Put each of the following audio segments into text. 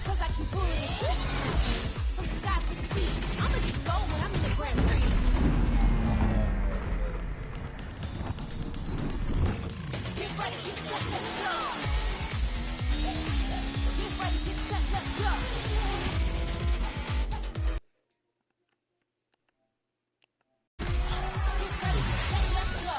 Cause I keep pulling the shit from the sky to the sea. I'ma get low when I'm in the Grand Prix. Get ready, get set, let's go. Get ready, get set, let's go. Get ready, get set, let's go.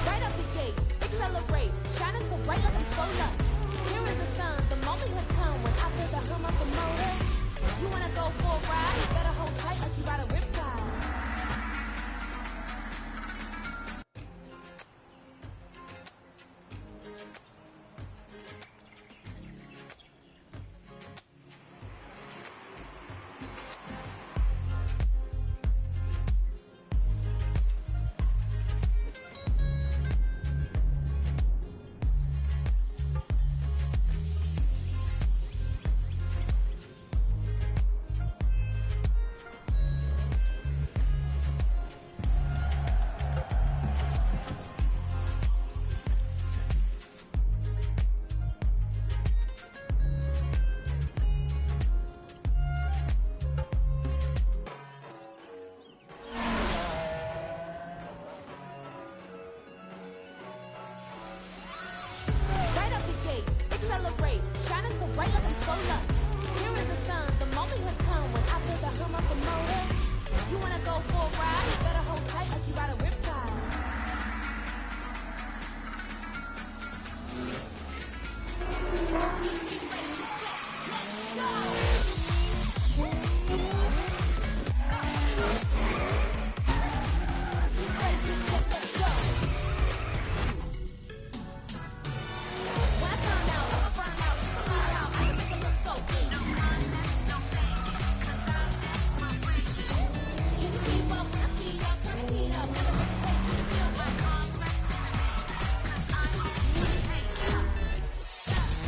Right out the gate, accelerate, shining so bright like I'm solar. Here is the sun, the moment has come when I feel the hum of the motor. You wanna go for a ride? Better hold tight like you ride a riptide. Right out the gate, accelerate, shining so bright like I'm solar. Here is the sun, the moment has come when I feel the hum of the motor. You wanna go for a ride? Better hold tight like you ride a riptide. Get ready, get set, let's go. Get ready, get set, let's go. When I turn out, I'ma burn out, fly out, I can make it look so good. Can you keep up when I speed up, turn the heat up, never hesitate till you feel right.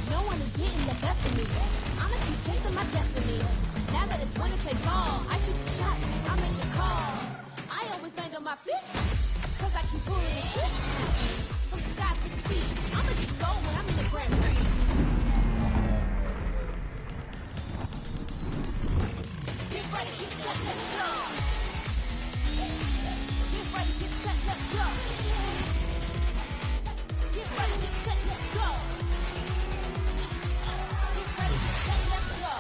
No one is getting the best of me. I'ma keep chasing my destiny. Now that it's winner take all, I shoot the shots, I make the call. I always land on my feet, cause I keep pulling the shit from the sky to the sea. I'ma get low when I'm in the Grand Prix. Get ready, get set, let's go. Get ready, get set, let's go. Get ready, get set, let's go. Get ready, get set, let's go.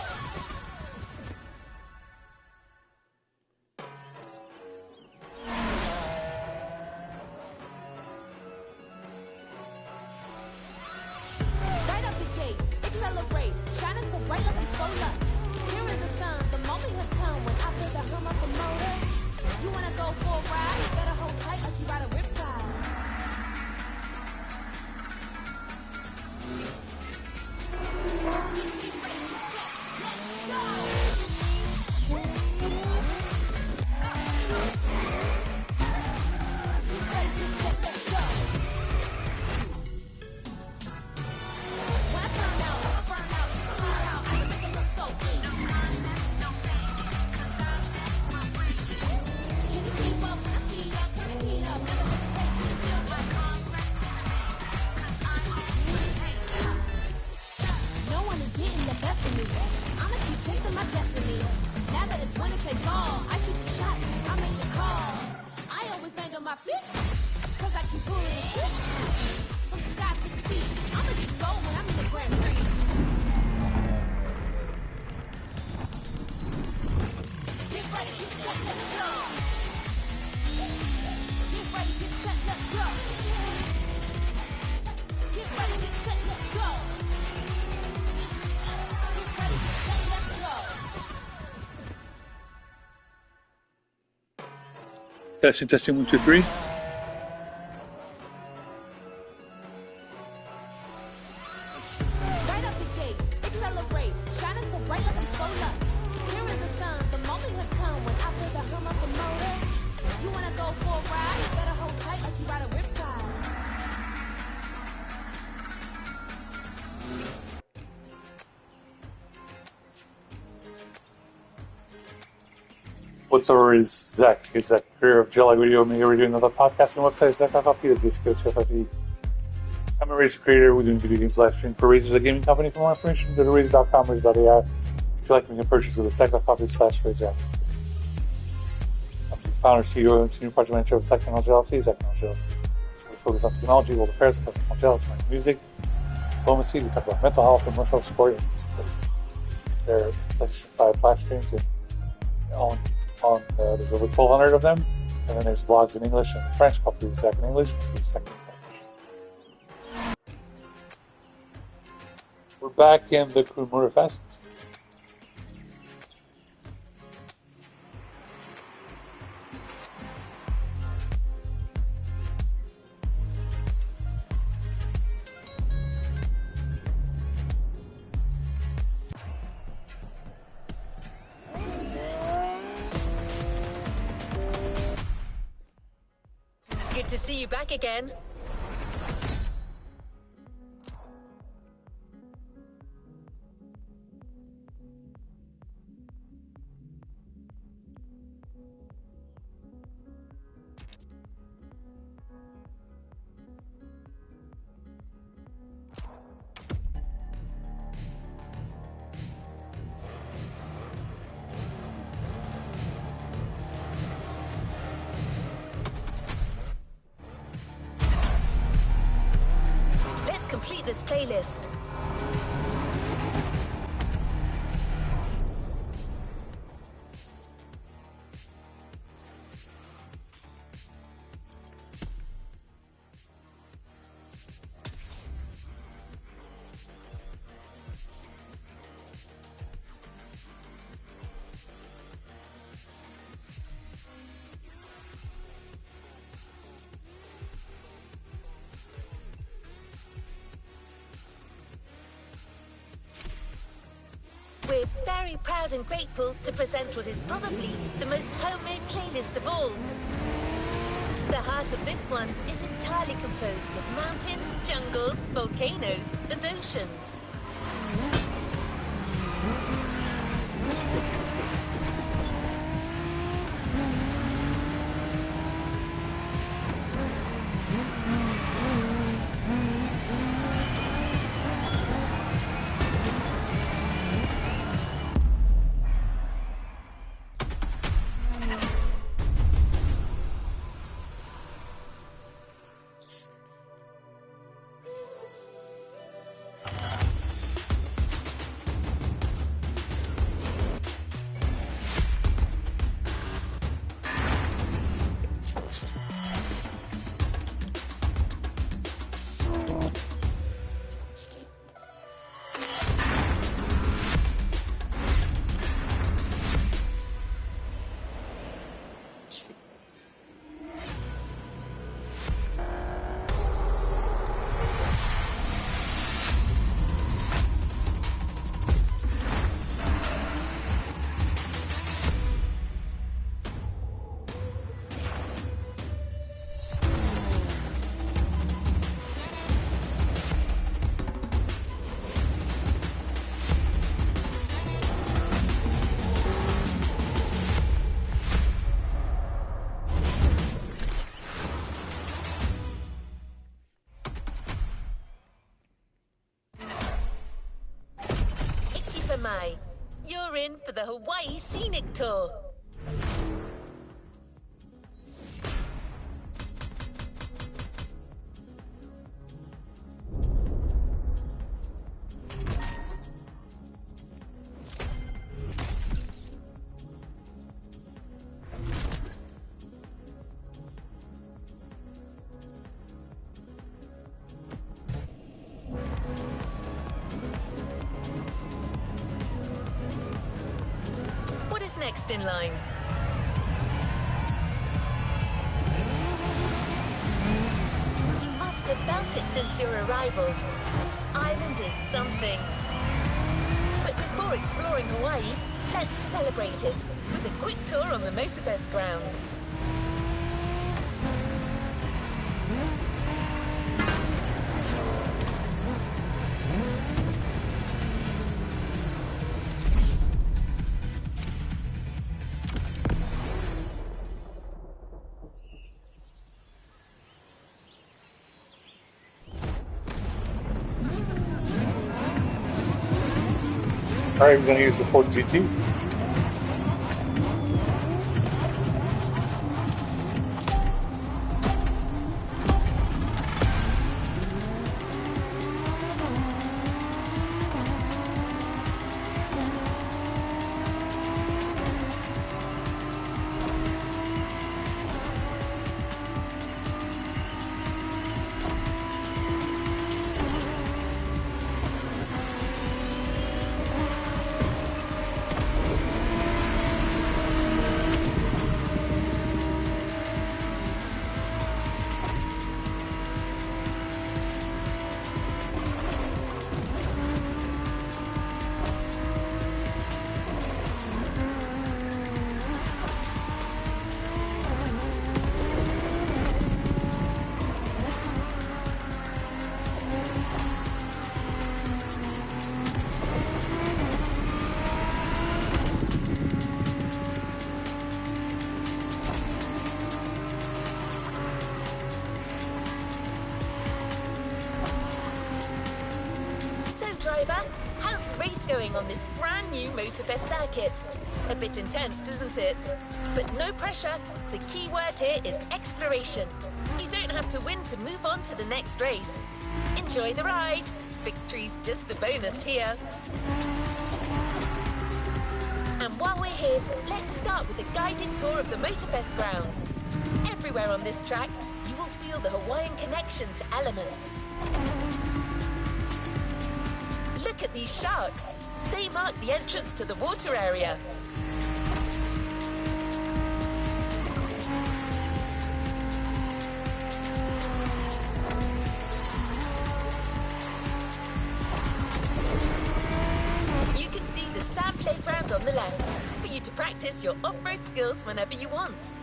Right out the gate, accelerate, shining so bright like I'm solar. Here is the sun, the moment has come when I feel the hum of the motor. You wanna go for a ride? Better hold tight like you ride a riptide. Get ready, get set, let's go. Get ready, get set, let's go. When I turn out, I'ma burn out, fly out, I can make it look so good. Can you keep up when I speed up, turn the heat up, never hesitate till you feel right. No one is getting the best of me. I'ma keep chasing my destiny. Now that it's winner take all, I shoot the shots, I make the call. I always land on my feet, cause I keep pulling the shit from the sky to the sea. I'ma get low when I'm in the Grand Prix. Get ready, get set, let's go. Get ready, get set, let's go. Get ready, get set, let's go. Get ready, get set, let's go. Testing, testing, 1, 2, 3. Right out the gate, accelerate, shining so bright like I'm solar. Here is the sun, the moment has come when I feel the hum of the motor. You wanna go for a ride? Better hold tight like you ride a riptide. What's over is Zach. He's Zach, creator of Jelly Video, Media Radio, another podcast and website, Zach.com. I'm a Razer creator. We're doing video games live stream for Razer, the gaming company. For more information, go to Razer.com, Razer.ai. If you like, you can purchase with a Zach.com/Razer. I'm the founder, CEO, and senior project manager of Zach Technology LLC. Zach Technology LLC. We focus on technology, world affairs, customer technology, music, diplomacy. We talk about mental health, emotional support, and music. There are 5 live streams and there's over 1,200 of them, and then there's vlogs in English and French, called Free Second English and Free Second French. We're back in the crew Motorfest. Good to see you back again. Complete this playlist. We're very proud and grateful to present what is probably the most homemade playlist of all. The heart of this one is entirely composed of mountains, jungles, volcanoes, and oceans. You're in for the Hawaii Scenic Tour. Next in line. You must have felt it since your arrival. This island is something. But before exploring Hawaii, let's celebrate it with a quick tour on the Motorfest grounds. Alright, we're going to use the Ford GT. Driver, how's the race going on this brand new Motorfest circuit? A bit intense, isn't it? But no pressure. The key word here is exploration. You don't have to win to move on to the next race. Enjoy the ride. Victory's just a bonus here. And while we're here, let's start with a guided tour of the Motorfest grounds. Everywhere on this track, you will feel the Hawaiian connection to elements. Look at these sharks. They mark the entrance to the water area. You can see the sand playground on the left for you to practice your off-road skills whenever you want.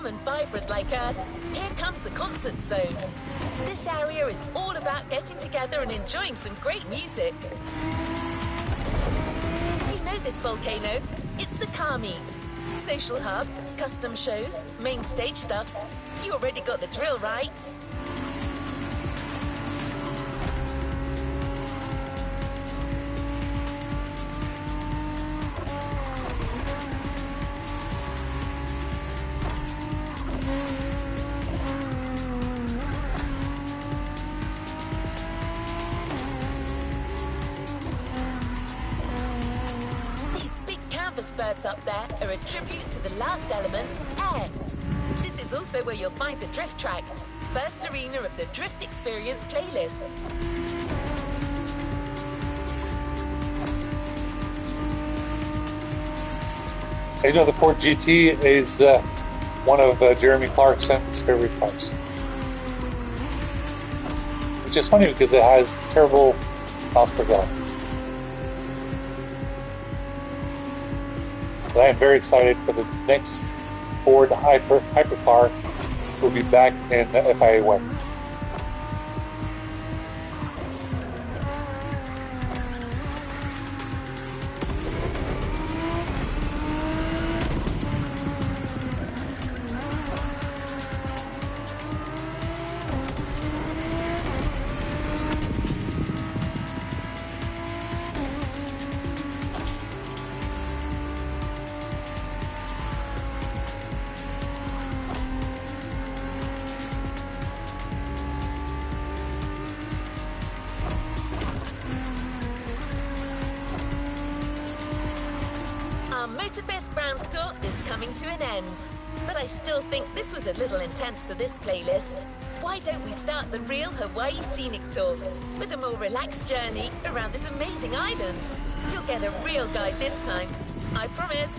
And vibrant like Earth, here comes the concert zone. This area is all about getting together and enjoying some great music. You know this volcano? It's the car meet. Social hub, custom shows, main stage stuffs. You already got the drill, right? Birds up there are a tribute to the last element, air. This is also where you'll find the drift track, first arena of the Drift Experience playlist. You know, the Ford GT is one of Jeremy Clarkson's favorite cars. Which is funny because it has terrible miles per gallon. But I am very excited for the next Ford hypercar, which will be back in FIA 1. Our Motorfest Grounds tour is coming to an end. But I still think this was a little intense for this playlist. Why don't we start the real Hawaii Scenic Tour with a more relaxed journey around this amazing island? You'll get a real guide this time, I promise.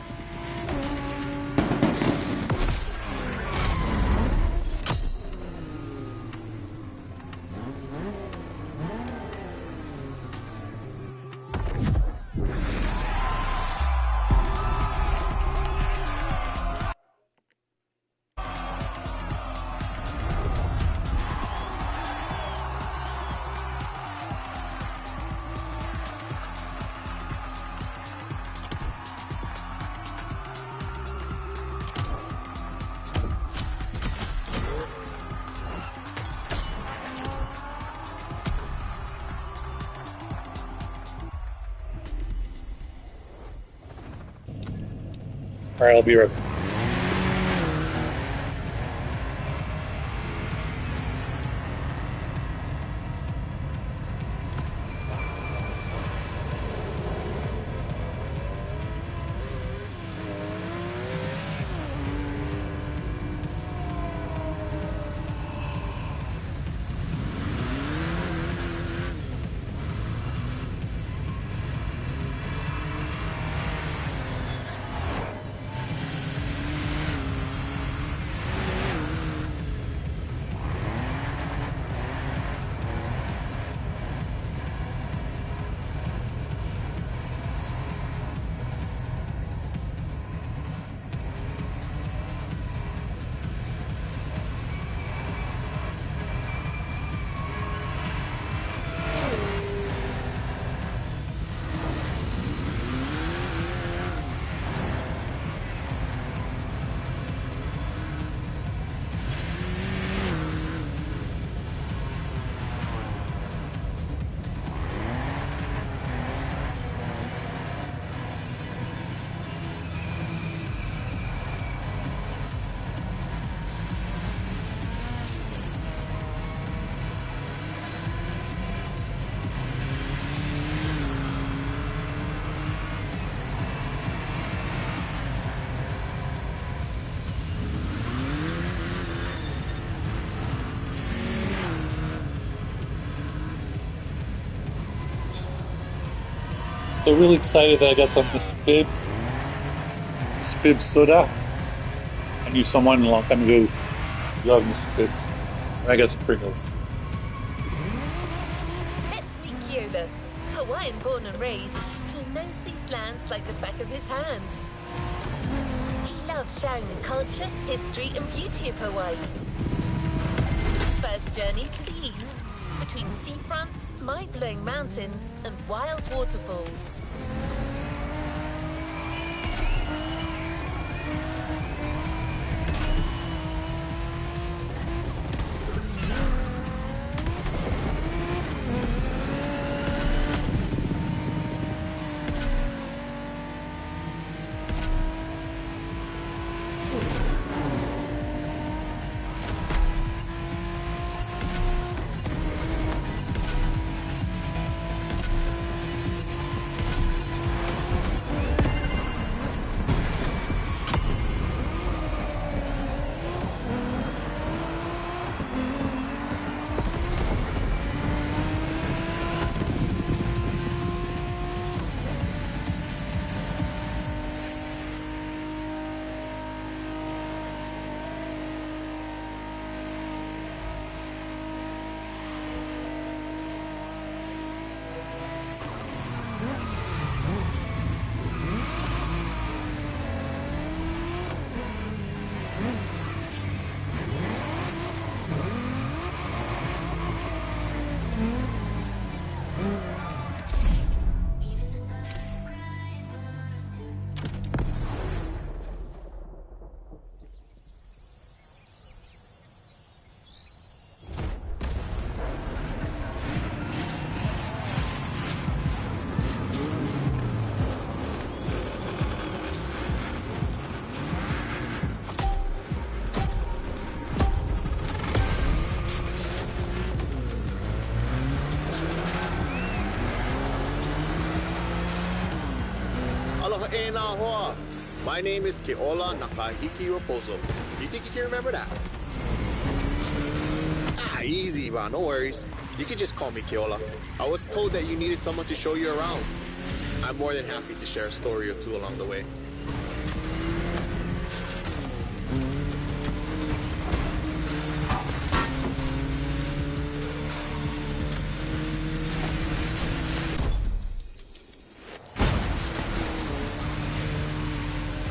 Alright, I'll be right back. So really excited that I got some Mr. Pibbs. Mr. Pibbs soda. I knew someone a long time ago who loved Mr. Pibbs. And I got some Pringles. Let's meet Keola. Hawaiian born and raised, he knows these lands like the back of his hand. He loves sharing the culture, history and beauty of Hawaii. First journey to the east, between seafronts, mind-blowing mountains and wild waterfalls. My name is Keola Nakahiki Raposo. You think you can remember that? Easy, bro. No worries. You can just call me Keola. I was told that you needed someone to show you around. I'm more than happy to share a story or two along the way.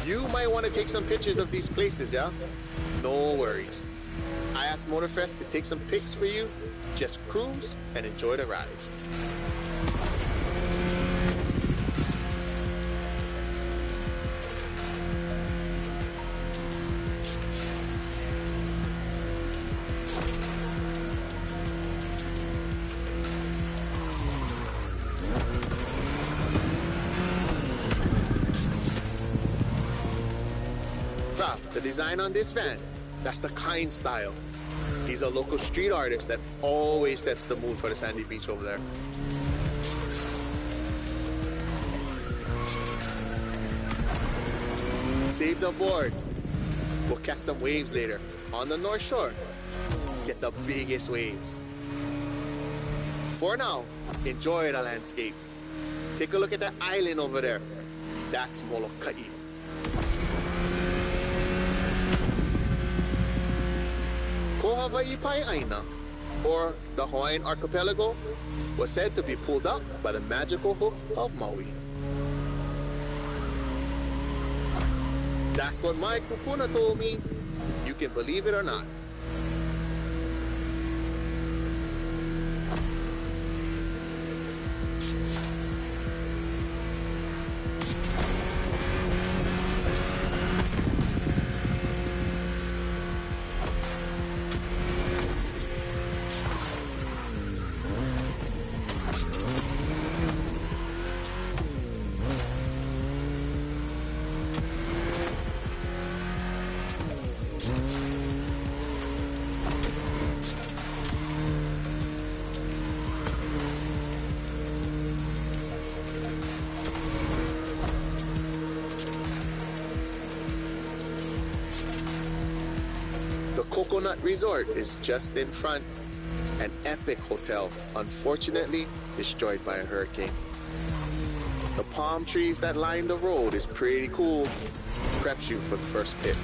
You might want to take some pictures of these places, yeah? No worries. I asked Motorfest to take some pics for you. Just cruise and enjoy the ride. design on this van, that's the Kind style. He's a local street artist that always sets the mood for the sandy beach over there. Saved aboard. We'll catch some waves later on the North Shore. Get the biggest waves. For now, enjoy the landscape. Take a look at that island over there. That's Molokai. Ko Hawaii Pai Aina, or the Hawaiian archipelago, was said to be pulled up by the magical hook of Maui. That's what my kupuna told me. You can believe it or not. Coconut Resort is just in front. An epic hotel, unfortunately destroyed by a hurricane. The palm trees that line the road is pretty cool. Preps you for the first pit.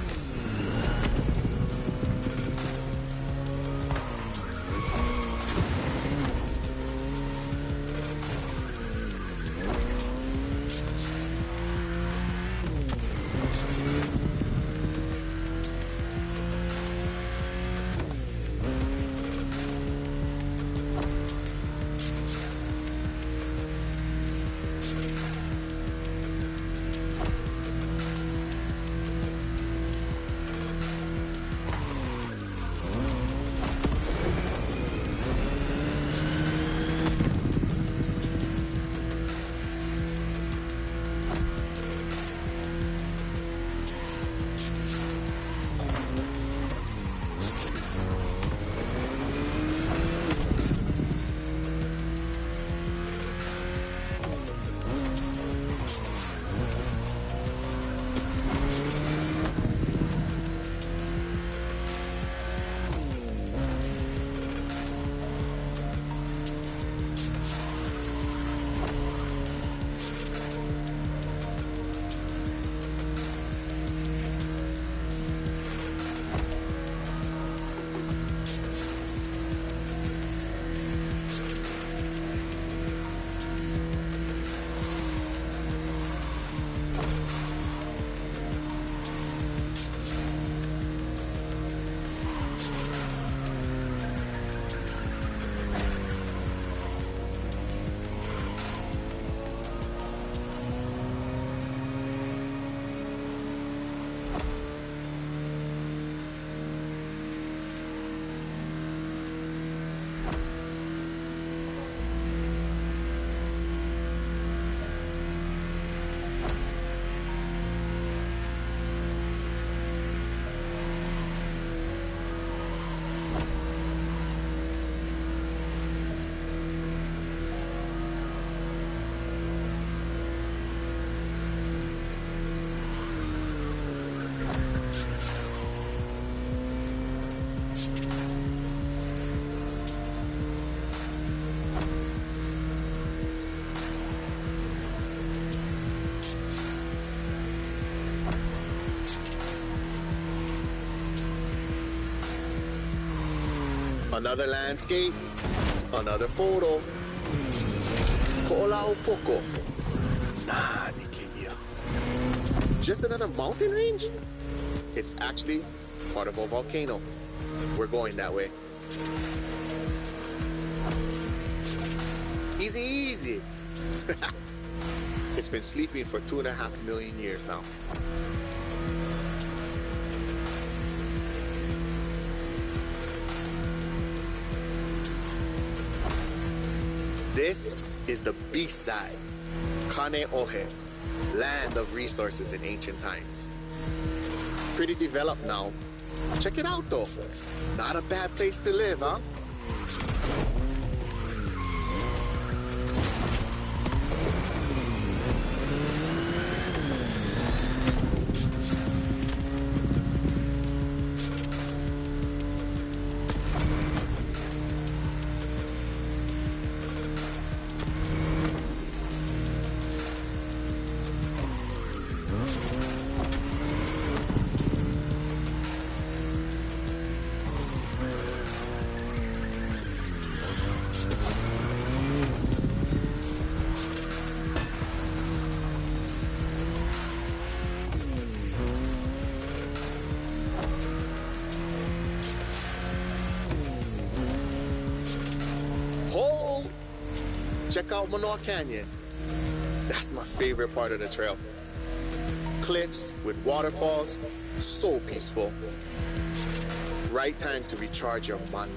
Another landscape, another photo. Ko'olau Poko. Nah, Nikeia. Just another mountain range? It's actually part of a volcano. We're going that way. Easy, easy. It's been sleeping for 2.5 million years now. This is the beast side, Kaneohe, land of resources in ancient times. pretty developed now. Check it out though. Not a bad place to live, huh? Oh, check out Manoa Canyon. That's my favorite part of the trail. Cliffs with waterfalls, so peaceful. Right time to recharge your mana.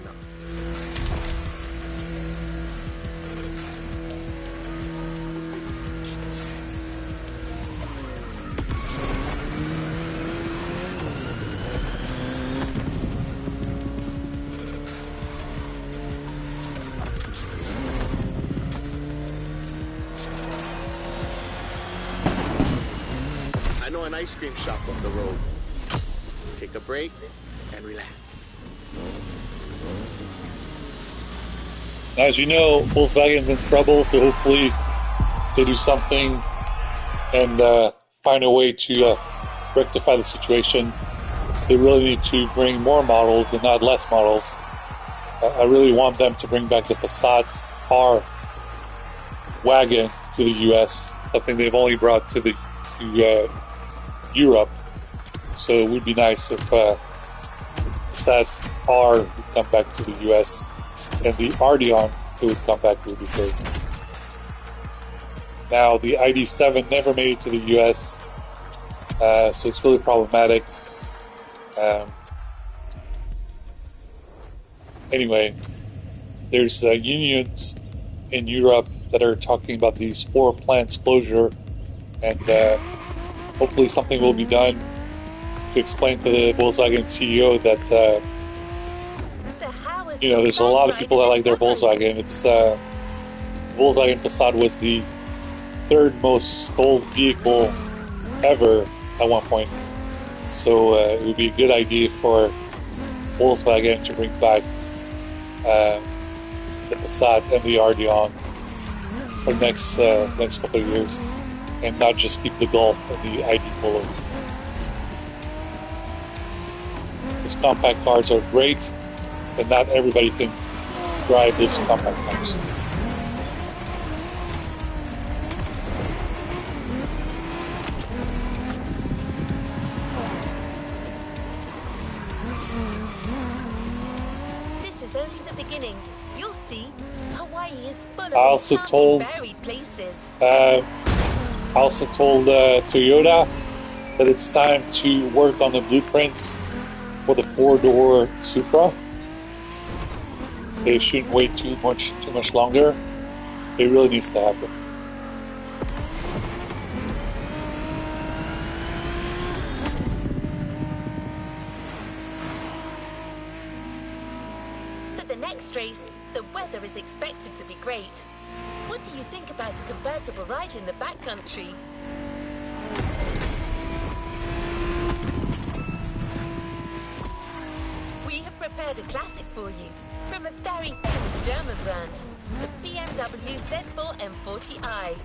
I know an ice cream shop up the road. Take a break and relax. As you know, Volkswagen's in trouble, so hopefully they do something and find a way to rectify the situation. They really need to bring more models and not less models. I really want them to bring back the Passat R wagon to the US, something they've only brought to Europe. So it would be nice if Passat R would come back to the US, and the Arteon would come back would be great. Now the ID7 never made it to the US, so it's really problematic. Anyway, there's unions in Europe that are talking about these 4 plants closure, and hopefully something will be done to explain to the Volkswagen CEO that there's a lot of people that like their Volkswagen. It's Volkswagen Passat was the 3rd most sold vehicle ever at one point. So it would be a good idea for Volkswagen to bring back the Passat and the Arteon for the next couple of years, and not just keep the Golf and the ID Polo. These compact cars are great, but not everybody can drive these compact cars. This is only the beginning. You'll see. Hawaii is full of I also told varied places. Toyota that it's time to work on the blueprints for the 4-door Supra. They shouldn't wait too much longer. It really needs to happen. For the next race, the weather is expected to be great. What do you think about a convertible ride in the backcountry? We have prepared a classic for you from a very famous German brand, the BMW Z4 M40i.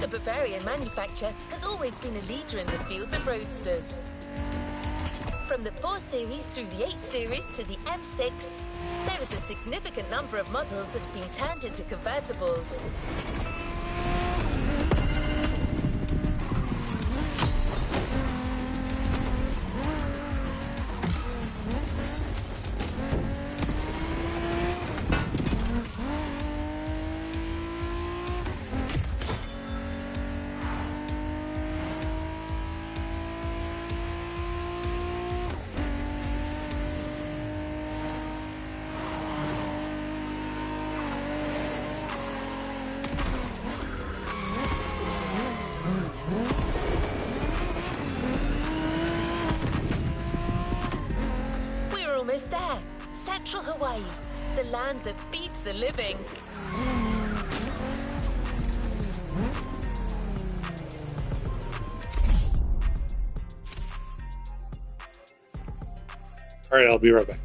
The Bavarian manufacturer has always been a leader in the field of roadsters. From the 4 Series through the 8 Series to the M6, there is a significant number of models that have been turned into convertibles. natural Hawaii, the land that beats the living. All right, I'll be right back.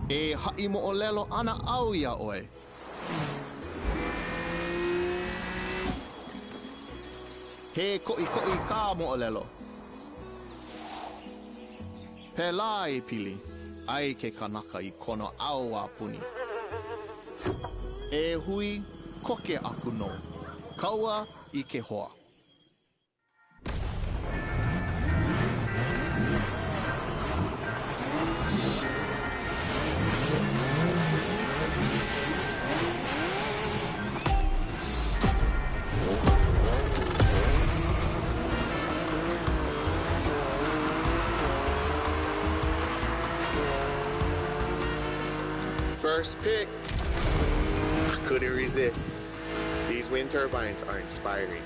E ha'i mo'olelo ana au ia oe. He ko'i ka mo'olelo. Pela e pili, ai ke kanaka I kono au a puni. E hui, koke aku no. Kaua I ke hoa. First pick. I couldn't resist. These wind turbines are inspiring.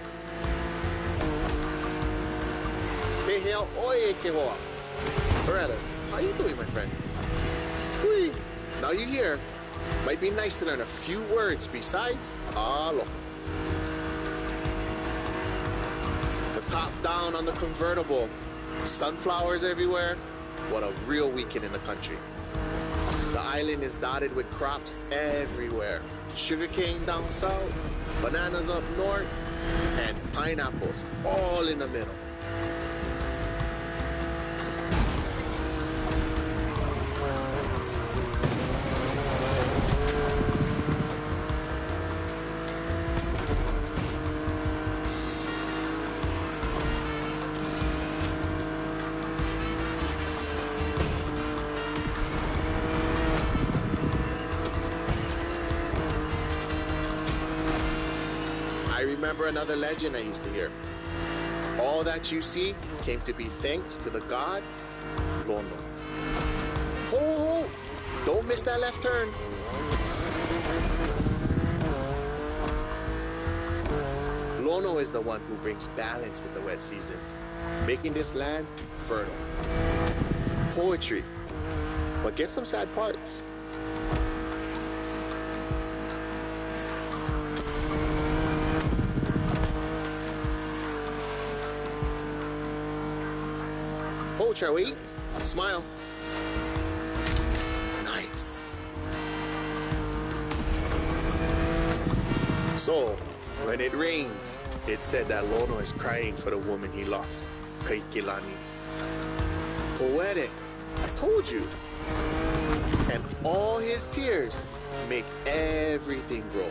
Hey, hell, oye, que hoa. Or rather, how you doing, my friend? Hui. Now you're here. Might be nice to learn a few words besides aloha. The top down on the convertible. Sunflowers everywhere. What a real weekend in the country. The island is dotted with crops everywhere. Sugarcane down south, bananas up north, and pineapples all in the middle. I remember another legend I used to hear. All that you see came to be thanks to the god Lono. Ho! Don't miss that left turn. Lono is the one who brings balance with the wet seasons, making this land fertile. Poetry, but get some sad parts. Oh, Charlie, smile. Nice. So, when it rains, it's said that Lono is crying for the woman he lost, Kaikilani. Poetic, I told you. And all his tears make everything grow.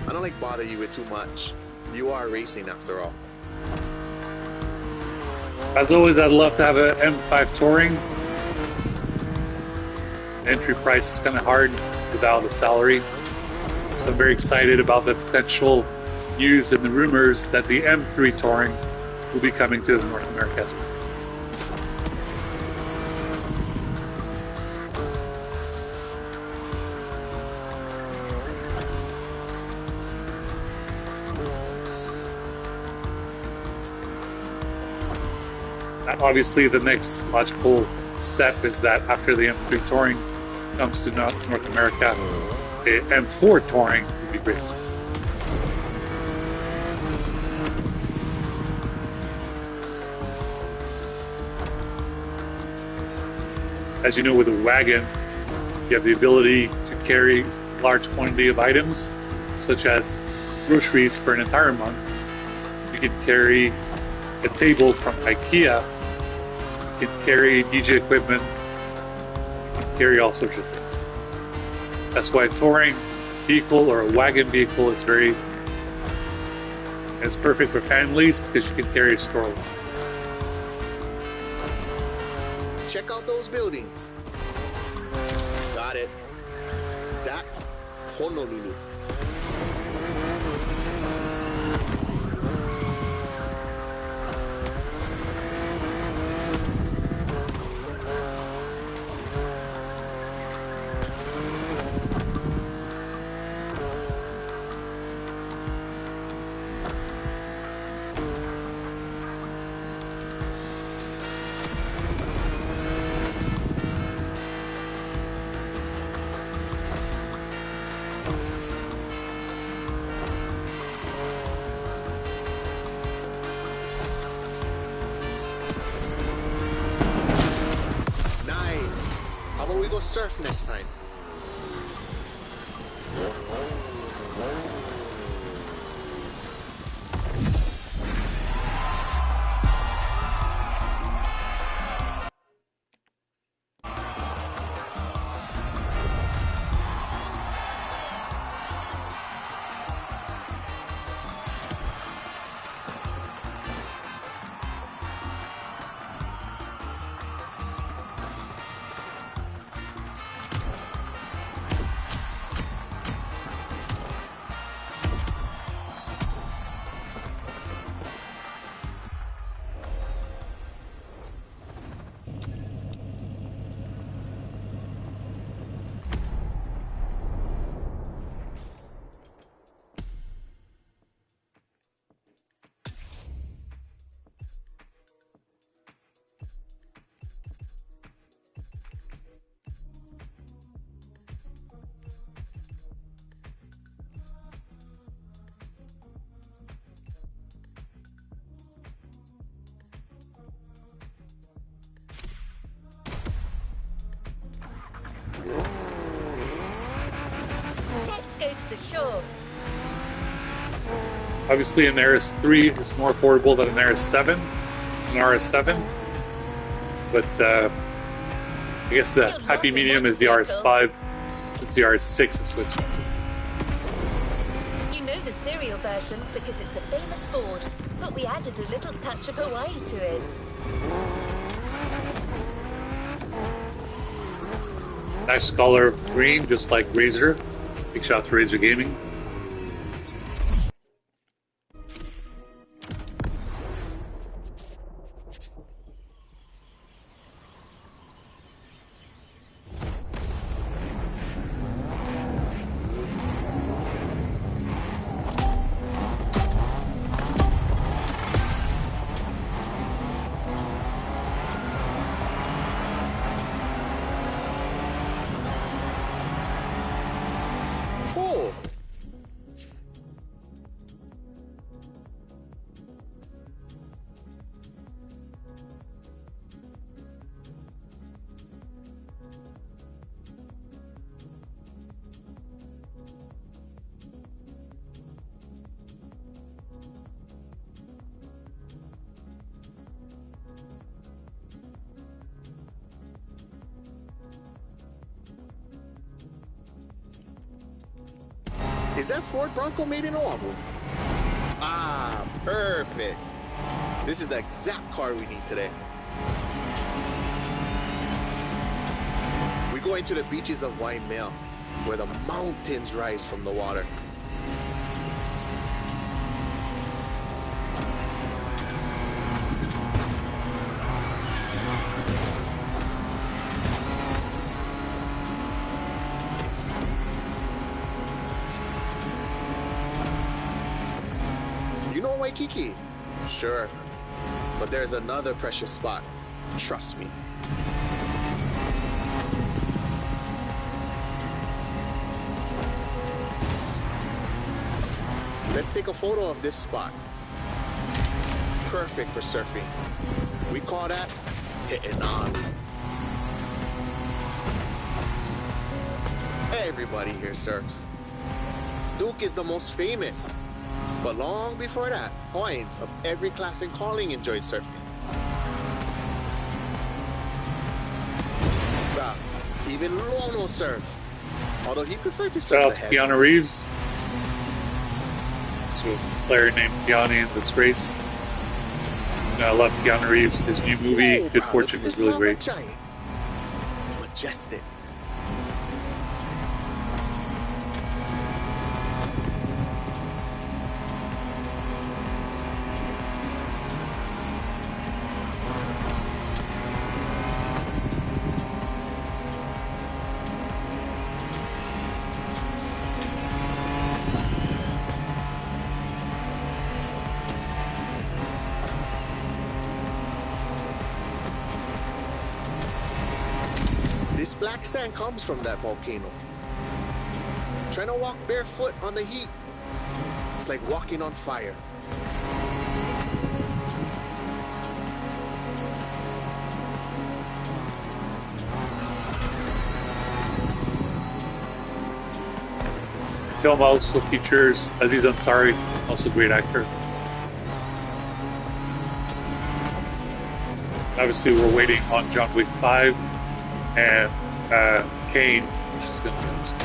I don't like bother you with too much. You are racing after all. As always, I'd love to have an M5 Touring. The entry price is kind of hard without a salary. So I'm very excited about the potential news and the rumors that the M3 Touring will be coming to North America as well. Obviously, the next logical step is that after the M3 Touring comes to North America, the M4 Touring would be great. As you know, with a wagon, you have the ability to carry large quantity of items, such as groceries for an entire month. You can carry a table from IKEA. You can carry DJ equipment, you can carry all sorts of things. That's why a touring vehicle or a wagon vehicle is it's perfect for families because you can carry a store. Check out those buildings. Got it. That's Honolulu. How about we go surf next time? Let's go to the shore. Obviously, an RS3 is more affordable than an RS7, an RS7. But I guess the happy medium is the RS5. It's the RS6 is so expensive. You know the serial version because it's a famous Ford, but we added a little touch of Hawaii to it. Nice color of green, just like Razor. Big shout out to Razor Gaming. Cool. Is that Ford Bronco made in Oahu? Ah, perfect. This is the exact car we need today. We go into the beaches of Waimea, where the mountains rise from the water. You know Waikiki? Sure. But there's another precious spot. Trust me. Let's take a photo of this spot. Perfect for surfing. We call that hitting on. Everybody here surfs. Duke is the most famous. But long before that, Hawaiians of every class and calling enjoyed surfing. Even Lono surfed, although he preferred to surf Shout the out to Keanu heavens. Reeves. So a player named Keanu in this race. I love Keanu Reeves. His new movie, Oh, Good wow, Fortune, look at was this really lava great. giant. Majestic. This black sand comes from that volcano. Trying to walk barefoot on the heat, it's like walking on fire. The film also features Aziz Ansari, also a great actor. Obviously, we're waiting on John Wick 5 and Kane, which is going to be awesome.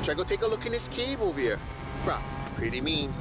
Try go take a look in this cave over here. Bruh, pretty mean.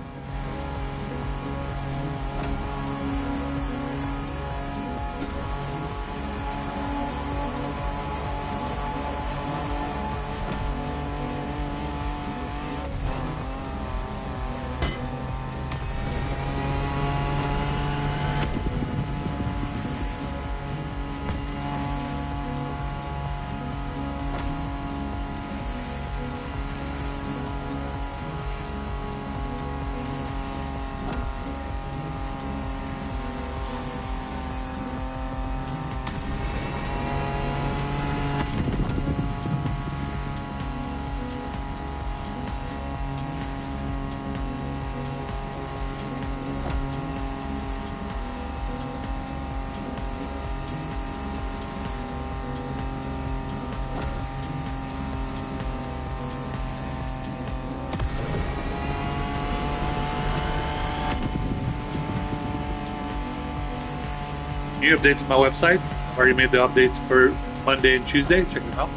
New updates on my website. I've already made the updates for Monday and Tuesday. Check them out.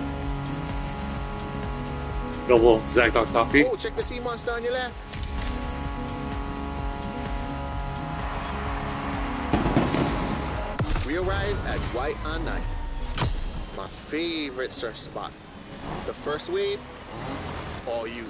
Available on Zach.coffee. Oh, check the sea monster on your left. We arrived at White on 9. my favorite surf spot. The first wave, all you.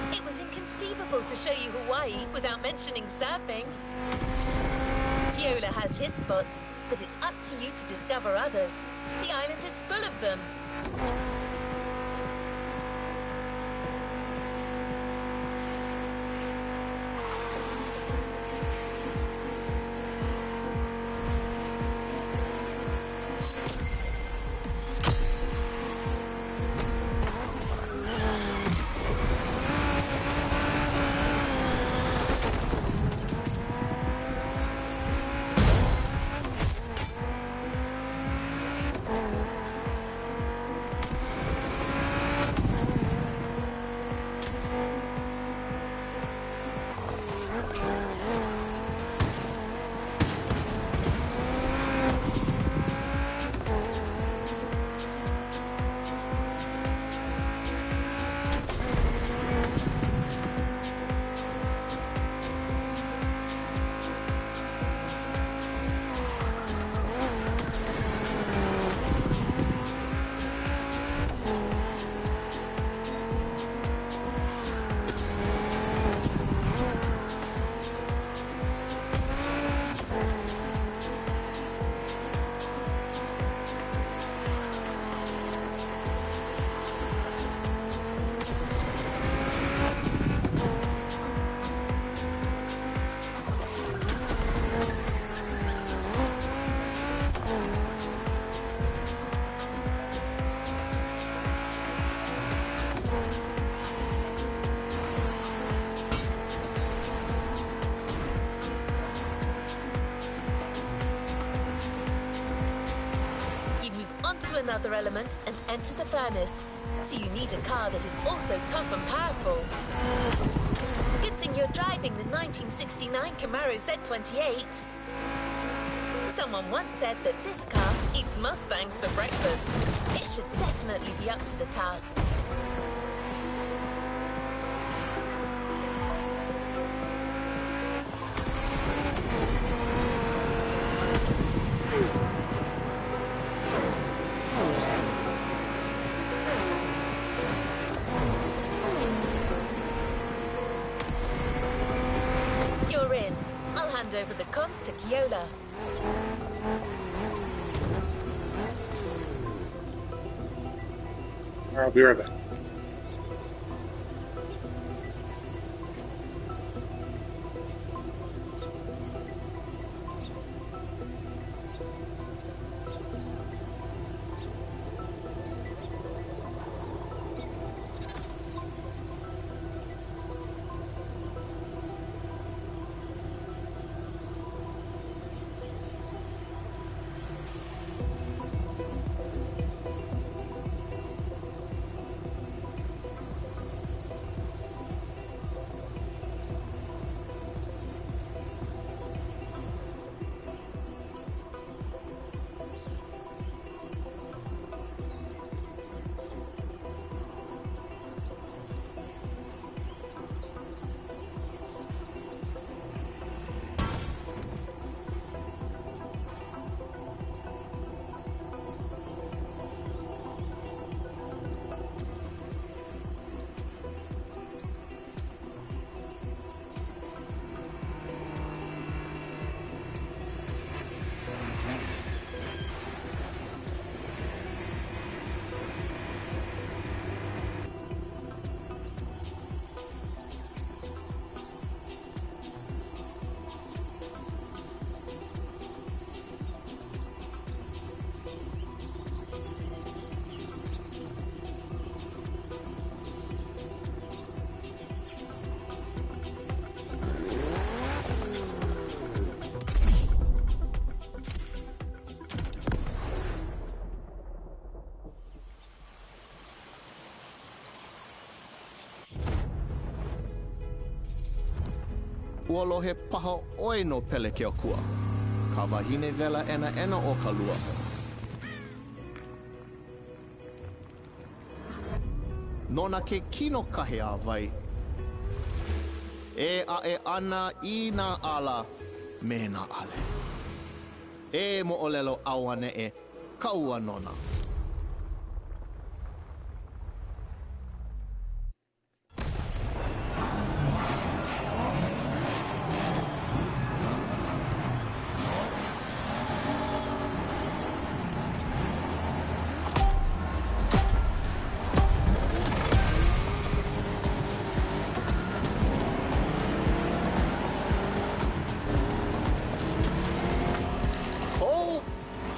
It was inconceivable to show you Hawaii without mentioning surfing. Keola has his spots, but it's up to you to discover others. The island is full of them. Another element and enter the furnace. So you need a car that is also tough and powerful. Good thing you're driving the 1969 Camaro Z28. Someone once said that this car eats Mustangs for breakfast. It should definitely be up to the task. Over the comms to Keola. I'll be right back. Kuolo he paha oi no pele ke okua. Ka wahine vela ena o ka lua. Nona ke kino kahe a vai. E a e ana I na ala me na ale. E mo olelo awane e kaua nona.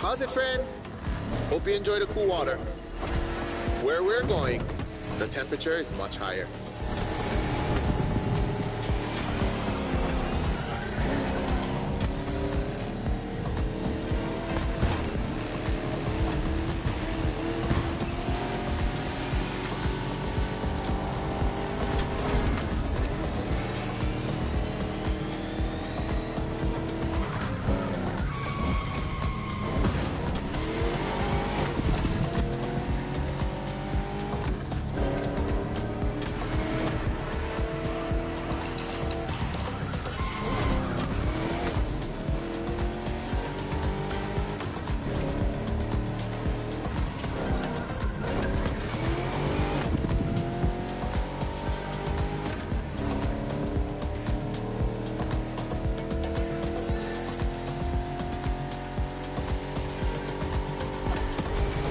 How's it, friend? Hope you enjoy the cool water. Where we're going, the temperature is much higher.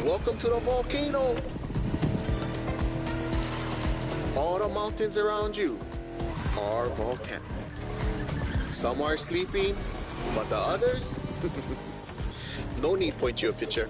Welcome to the volcano. All the mountains around you are volcanic. Some are sleeping, but the others, no need to point you a picture.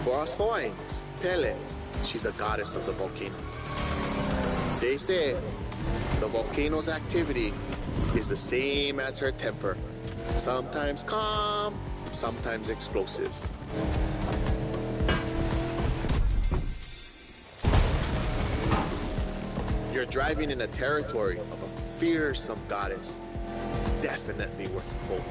For us Hawaiians, Pele, she's the goddess of the volcano. They say the volcano's activity is the same as her temper. Sometimes calm, sometimes explosive. You're driving in a territory of a fearsome goddess. Definitely worth a vote.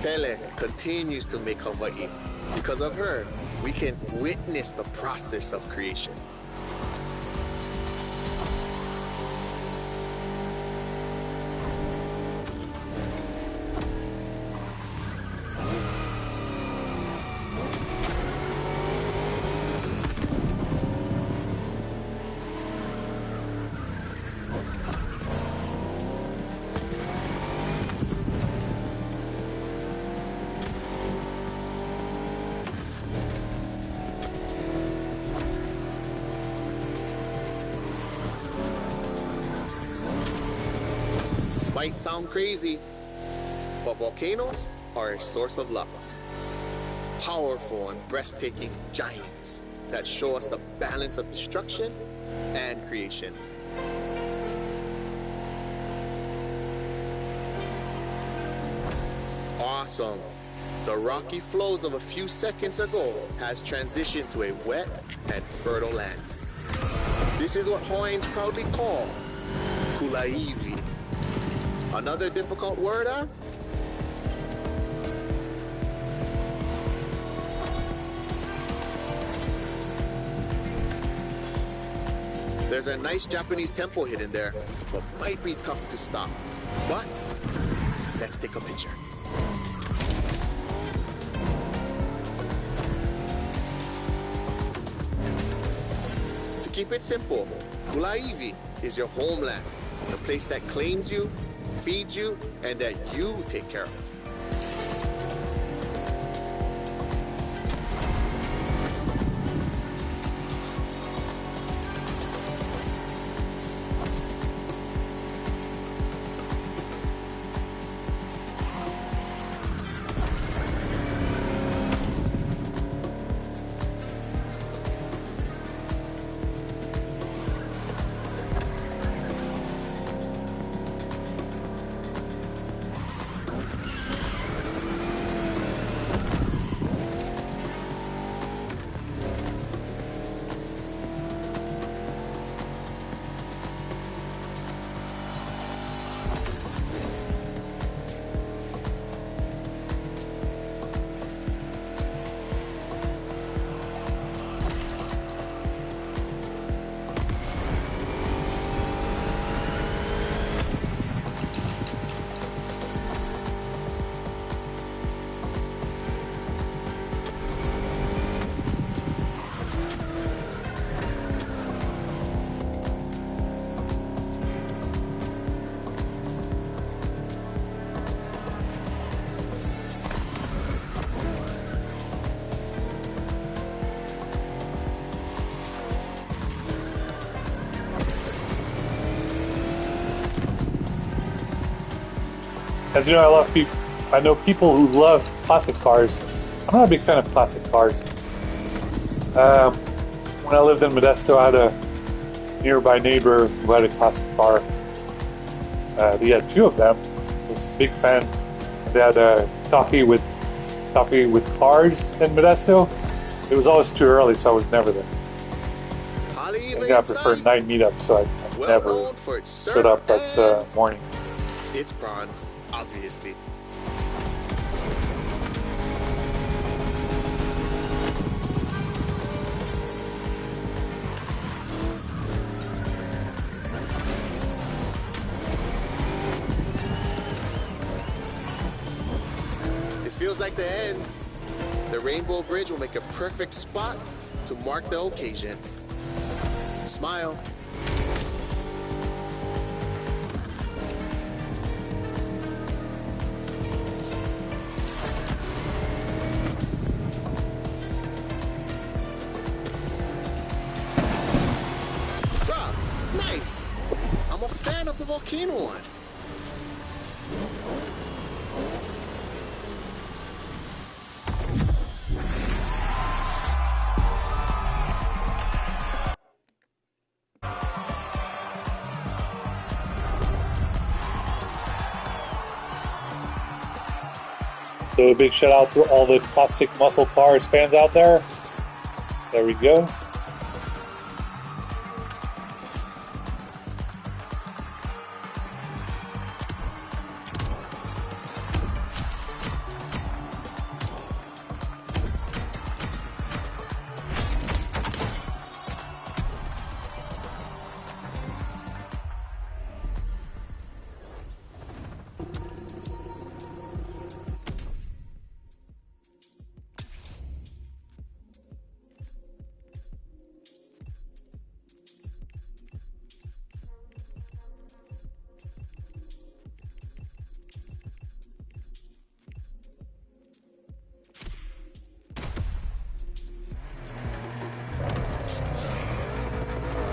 Pele continues to make Hawaii. Because of her, we can witness the process of creation. Might sound crazy, but volcanoes are a source of luck. Powerful and breathtaking giants that show us the balance of destruction and creation. Awesome. The rocky flows of a few seconds ago has transitioned to a wet and fertile land. This is what Hawaiians proudly call Kulaivi. Another difficult word, huh? There's a nice Japanese temple hidden there, but might be tough to stop. But let's take a picture. To keep it simple, Kulaivi is your homeland, the place that claims you, feeds you, and that you take care of. As you know, I know people who love classic cars. I'm not a big fan of classic cars. When I lived in Modesto, I had a nearby neighbor who had a classic car. He had two of them. I was a big fan. They had coffee with cars in Modesto. It was always too early, so I was never there. I think I prefer night meetups, so I never stood up at morning. It's bronze, obviously. It feels like the end. The Rainbow Bridge will make a perfect spot to mark the occasion. Smile. Bruh, nice. I'm a fan of the volcano one. So a big shout out to all the classic muscle cars fans out there. There we go.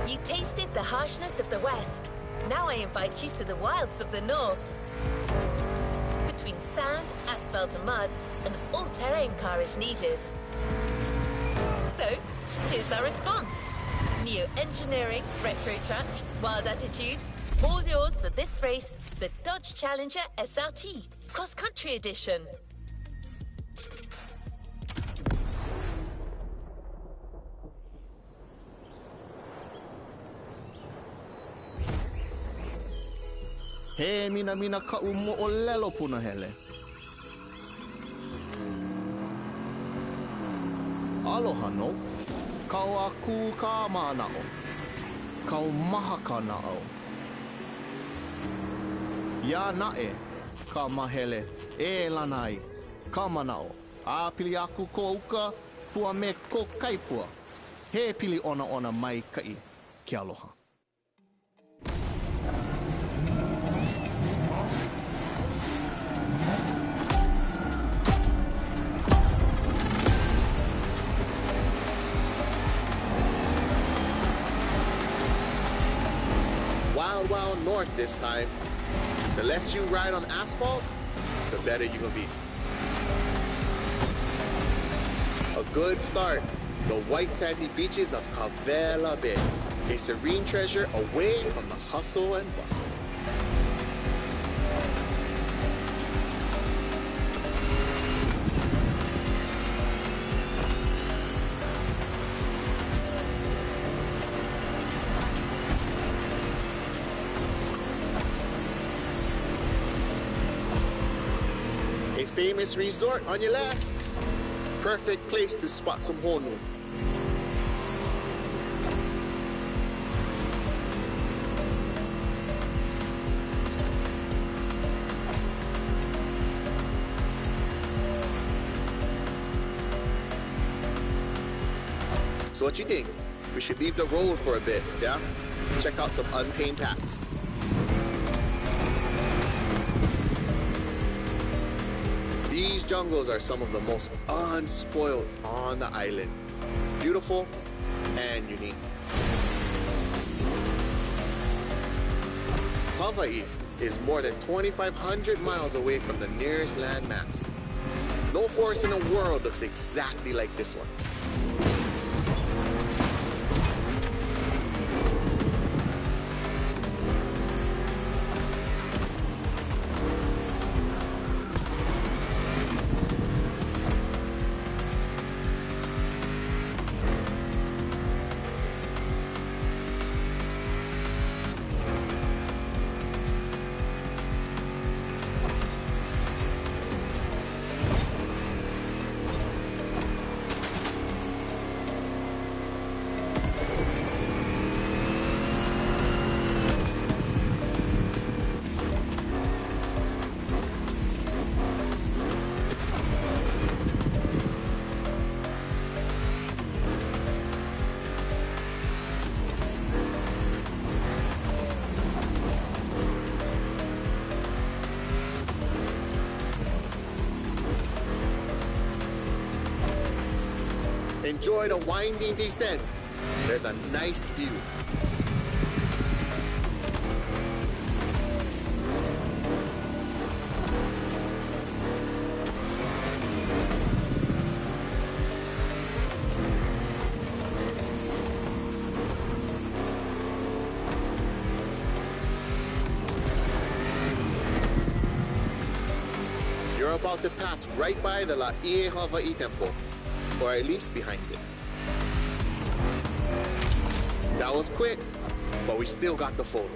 You tasted the harshness of the West. Now I invite you to the wilds of the North. Between sand, asphalt and mud, an all-terrain car is needed. So, here's our response. Neo-engineering, retro touch, wild attitude, all yours for this race, the Dodge Challenger SRT, cross-country edition. He mina ka umo o lelo puna hele. Aloha no. Kau a ku ka manao. Kau maha ka nao. Ya nae ka mahele e lanai ka manao. A pili aku ko uka pua me ko kaipua. He pili ona mai kai ki aloha. Wild north this time. The less you ride on asphalt, the better you're gonna be. A good start. The white sandy beaches of Cavela Bay. A serene treasure away from the hustle and bustle. Famous resort on your left. Perfect place to spot some honu. So what you think? We should leave the road for a bit, yeah? Check out some untamed hats. These jungles are some of the most unspoiled on the island. Beautiful and unique. Hawaii, is more than 2,500 miles away from the nearest landmass. No forest in the world looks exactly like this one. Enjoy the winding descent. There's a nice view. You're about to pass right by the La Ie Hawaii Temple, or at least behind it. That was quick, but we still got the photo.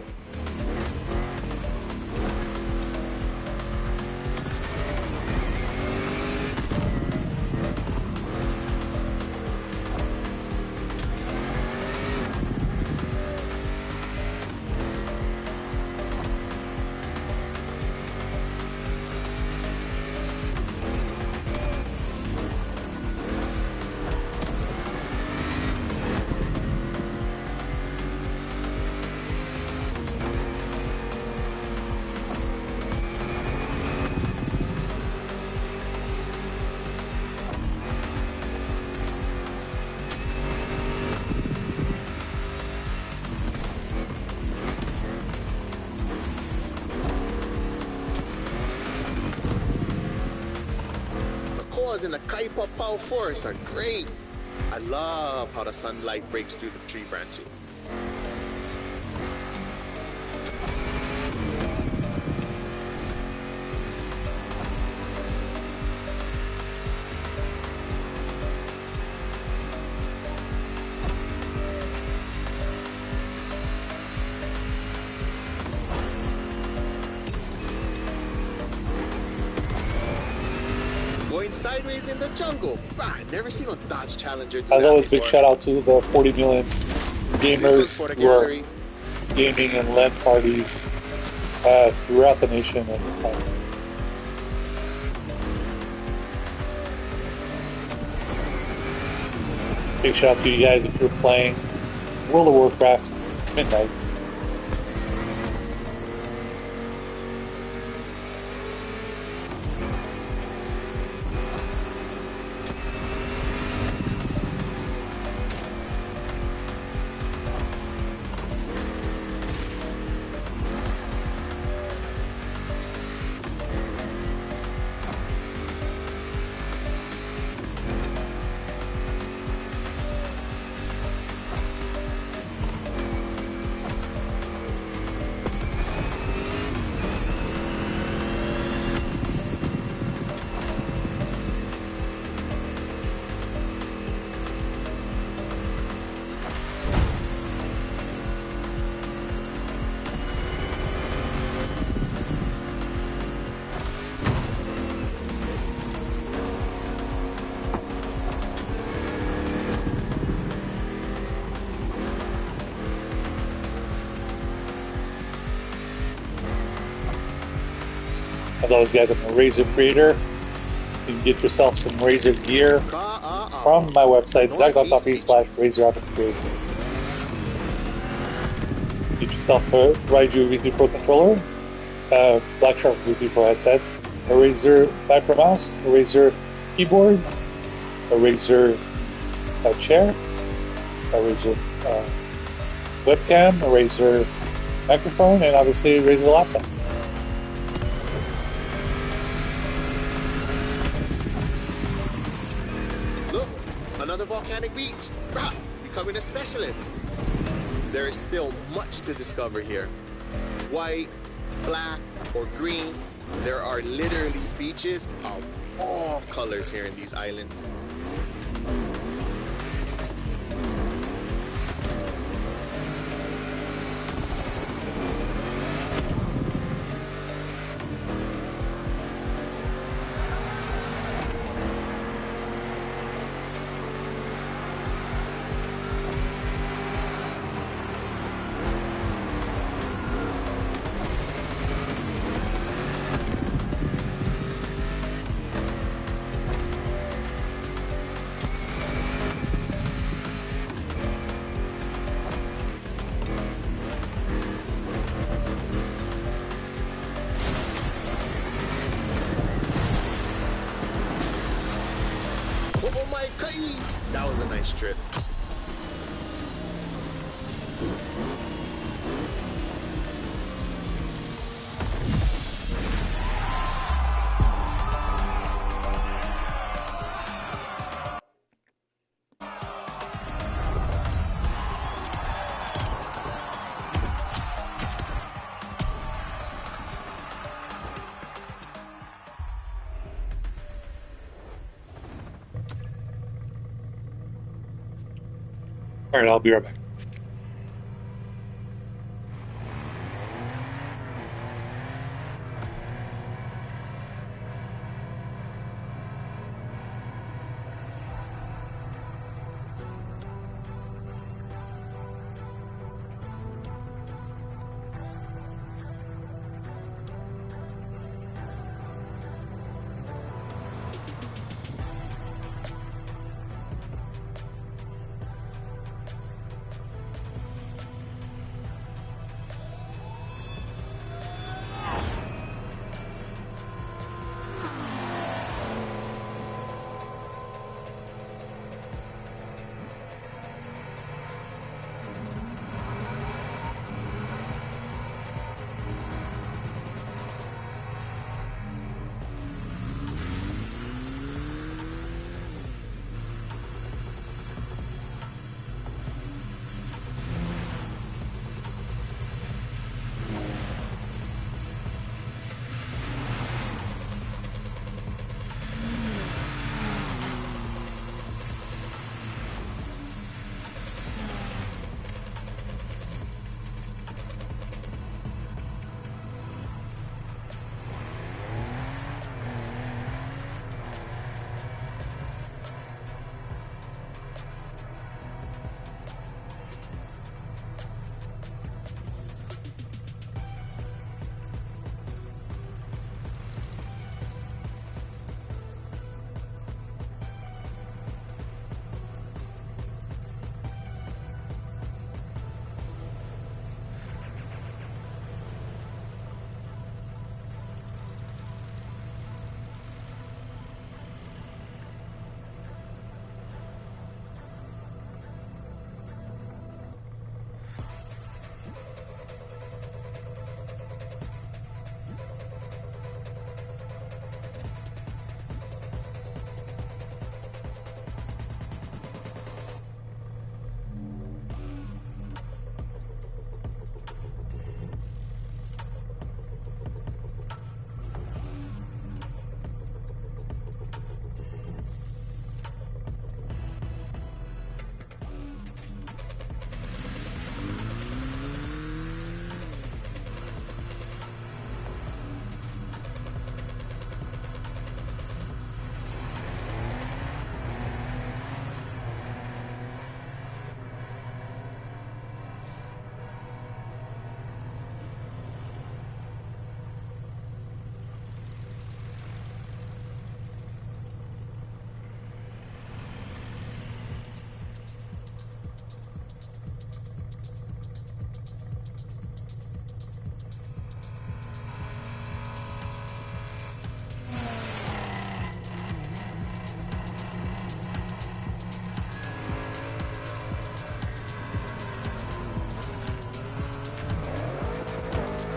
In the Kaipapau forest are great. I love how the sunlight breaks through the tree branches. Going sideways in the jungle. I never seen a Dodge Challenger do that. As always, big shout out to the 40 million gamers who are gaming in LAN parties throughout the nation. And big shout out to you guys if you're playing World of Warcraft Midnight. As always, guys, I'm a Razor creator. You can get yourself some Razor gear from my website, zach.coffee/razor-creator. Get yourself a Raiju V3 Pro controller, Black Shark V3 Pro headset, a Razer Viper mouse, a Razer keyboard, a Razer chair, a Razer webcam, a Razer microphone, and obviously a Razer laptop. Another volcanic beach. Bruh, becoming a specialist. There is still much to discover here. White, black, or green, there are literally beaches of all colors here in these islands. Oh my God, that was a nice trip. All right, I'll be right back.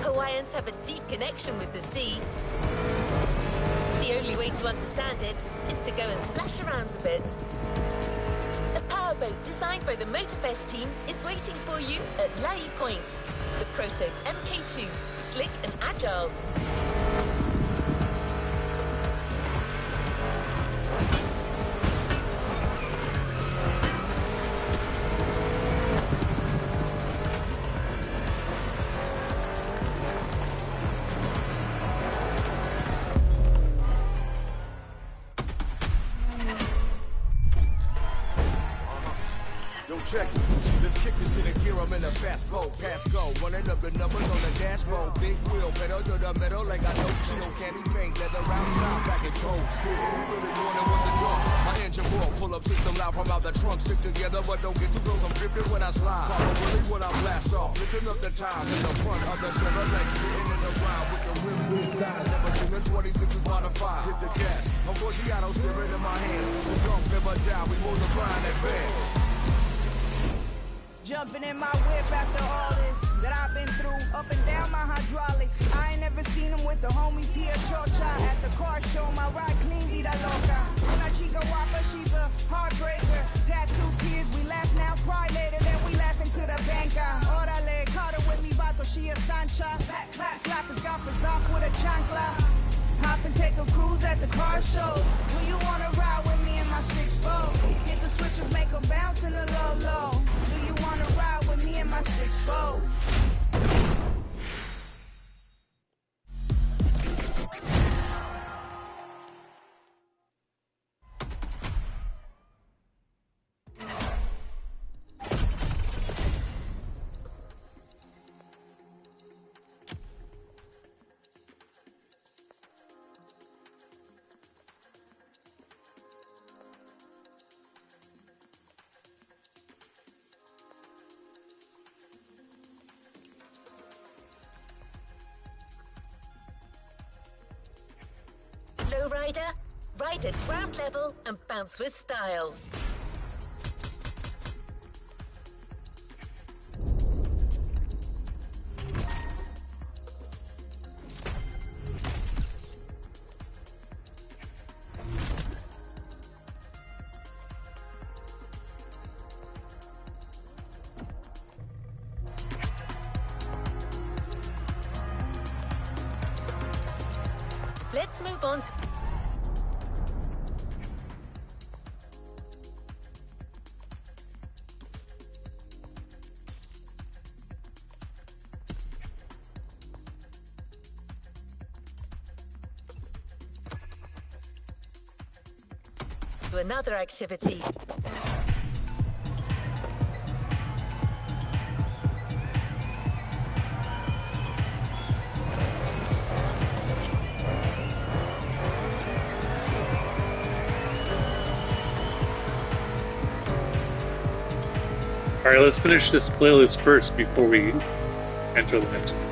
Hawaiians have a deep connection with the sea. The only way to understand it is to go and splash around a bit. powerboat designed by the Motorfest team is waiting for you at Lai Point. The Proto MK2, slick and agile. Check it. Let's kick this in the gear. I'm in a fast boat. Pass go. Running up the numbers on the dashboard. Big wheel, pedal to the metal like I know chill. Candy paint, leather round top, back and cold. Still, who really wanted with the drum? My engine roar, pull up system loud from out the trunk. Stick together, but don't get too close. I'm drifting when I slide. Follow really when I blast off. Lifting up the tires in the front of the Chevrolet. Sitting in the ground with the rims inside. Never seen a 26 is modified. Hit the gas. I'm Forgiato steering in my hands. The drunk never down. We move the grind advance. Jumping in my whip after all this that I've been through, up and down my hydraulics. I ain't never seen them with the homies here, Chocha. At the car show, my ride clean, vida loca. Una chica guapa, she's a heartbreaker. Tattoo tears, we laugh now, cry later, then we laugh into the banca. Orale, caught her with me, vato, she a Sancha. Slap his gaffers off with a chancla. Hop and take a cruise at the car show. Do you wanna ride with me in my 6-4? Hit the switches, make them bounce in the low. Do you wanna ride with me in my 6-4? Lowrider, ride at ground level and bounce with style. Let's move on to another activity. Alright, let's finish this playlist first before we enter the next one.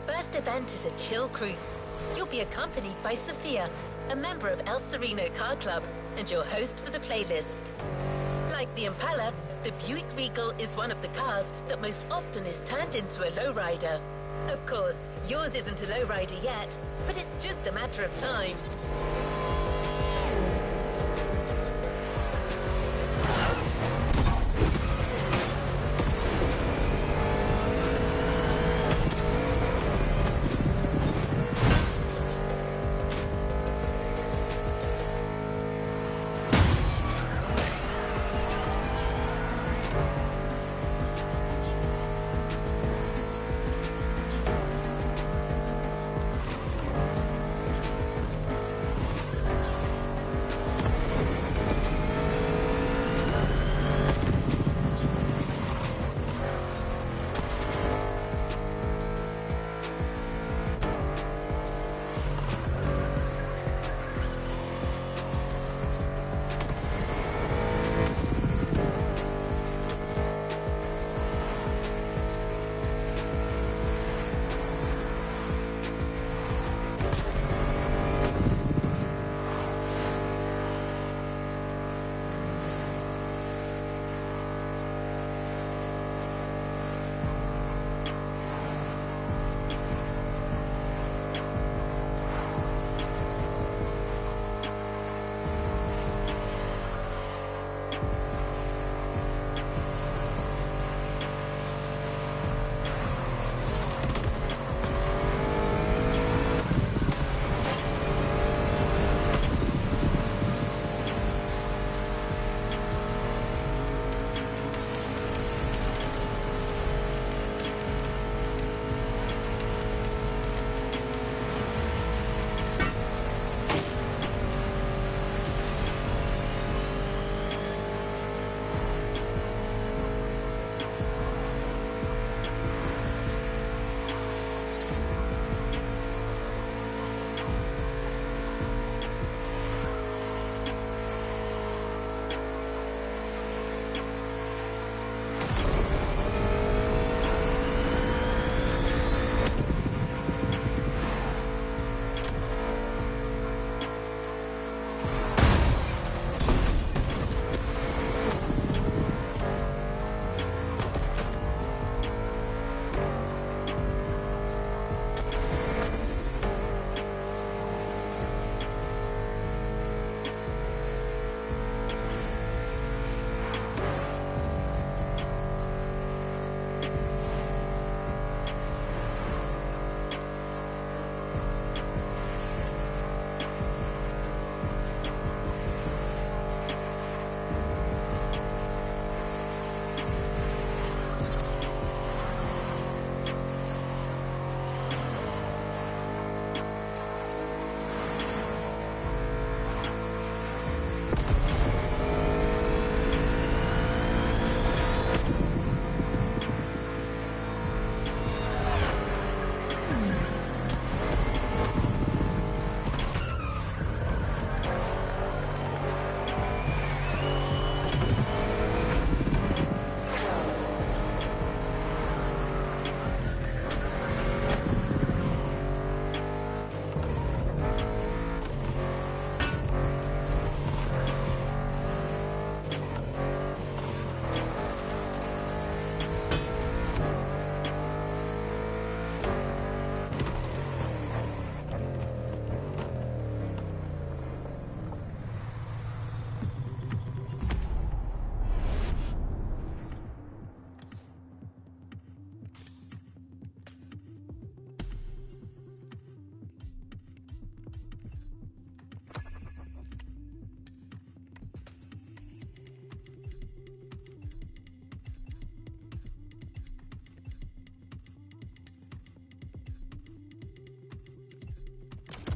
First event is a chill cruise. You'll be accompanied by Sophia, a member of El Sereno Car Club, and your host for the playlist. Like Like the Impala, the Buick Regal is one of the cars that most often is turned into a lowrider. Of course, yours isn't a lowrider yet, but it's just a matter of time.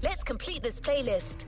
Let's complete this playlist.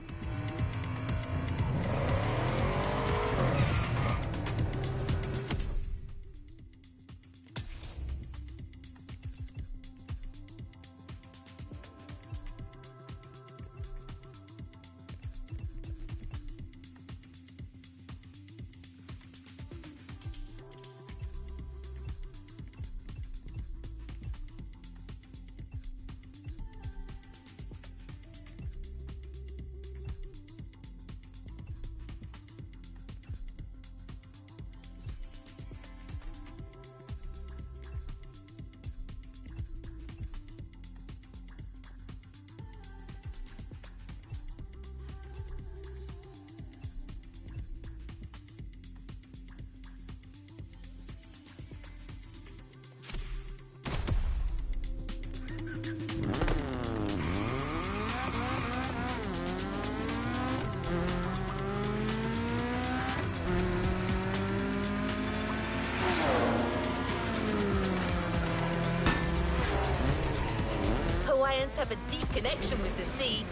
giants have a deep connection with the sea.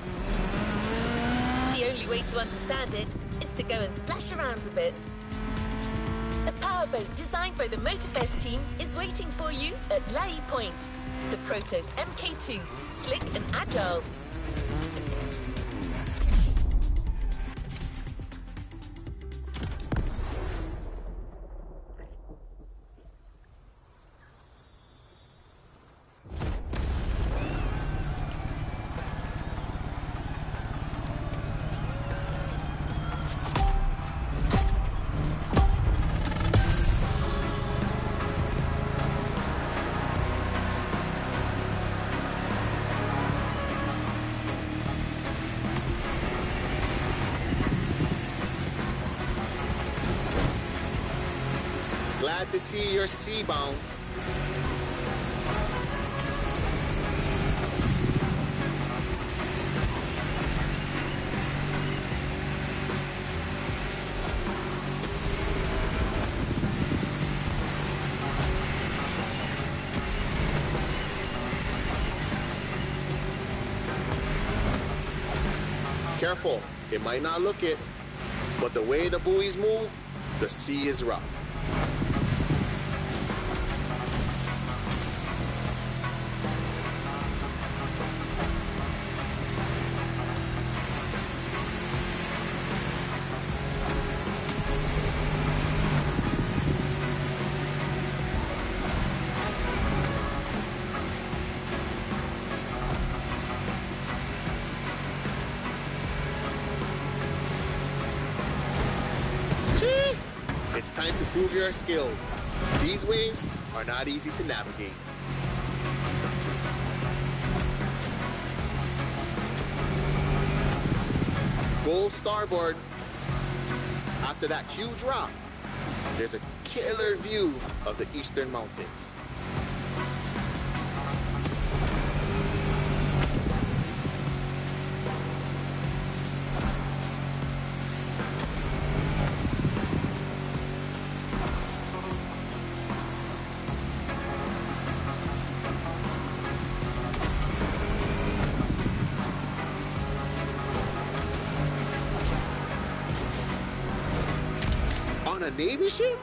The only way to understand it is to go and splash around a bit. A powerboat designed by the Motorfest team is waiting for you at Lai Point. The Proto MK2, slick and agile. Glad to see you're sea-bound. Careful, it might not look it, but the way the buoys move, the sea is rough. It's time to prove your skills. These waves are not easy to navigate. Go starboard. After that huge rock, there's a killer view of the Eastern Mountains. On a Navy ship?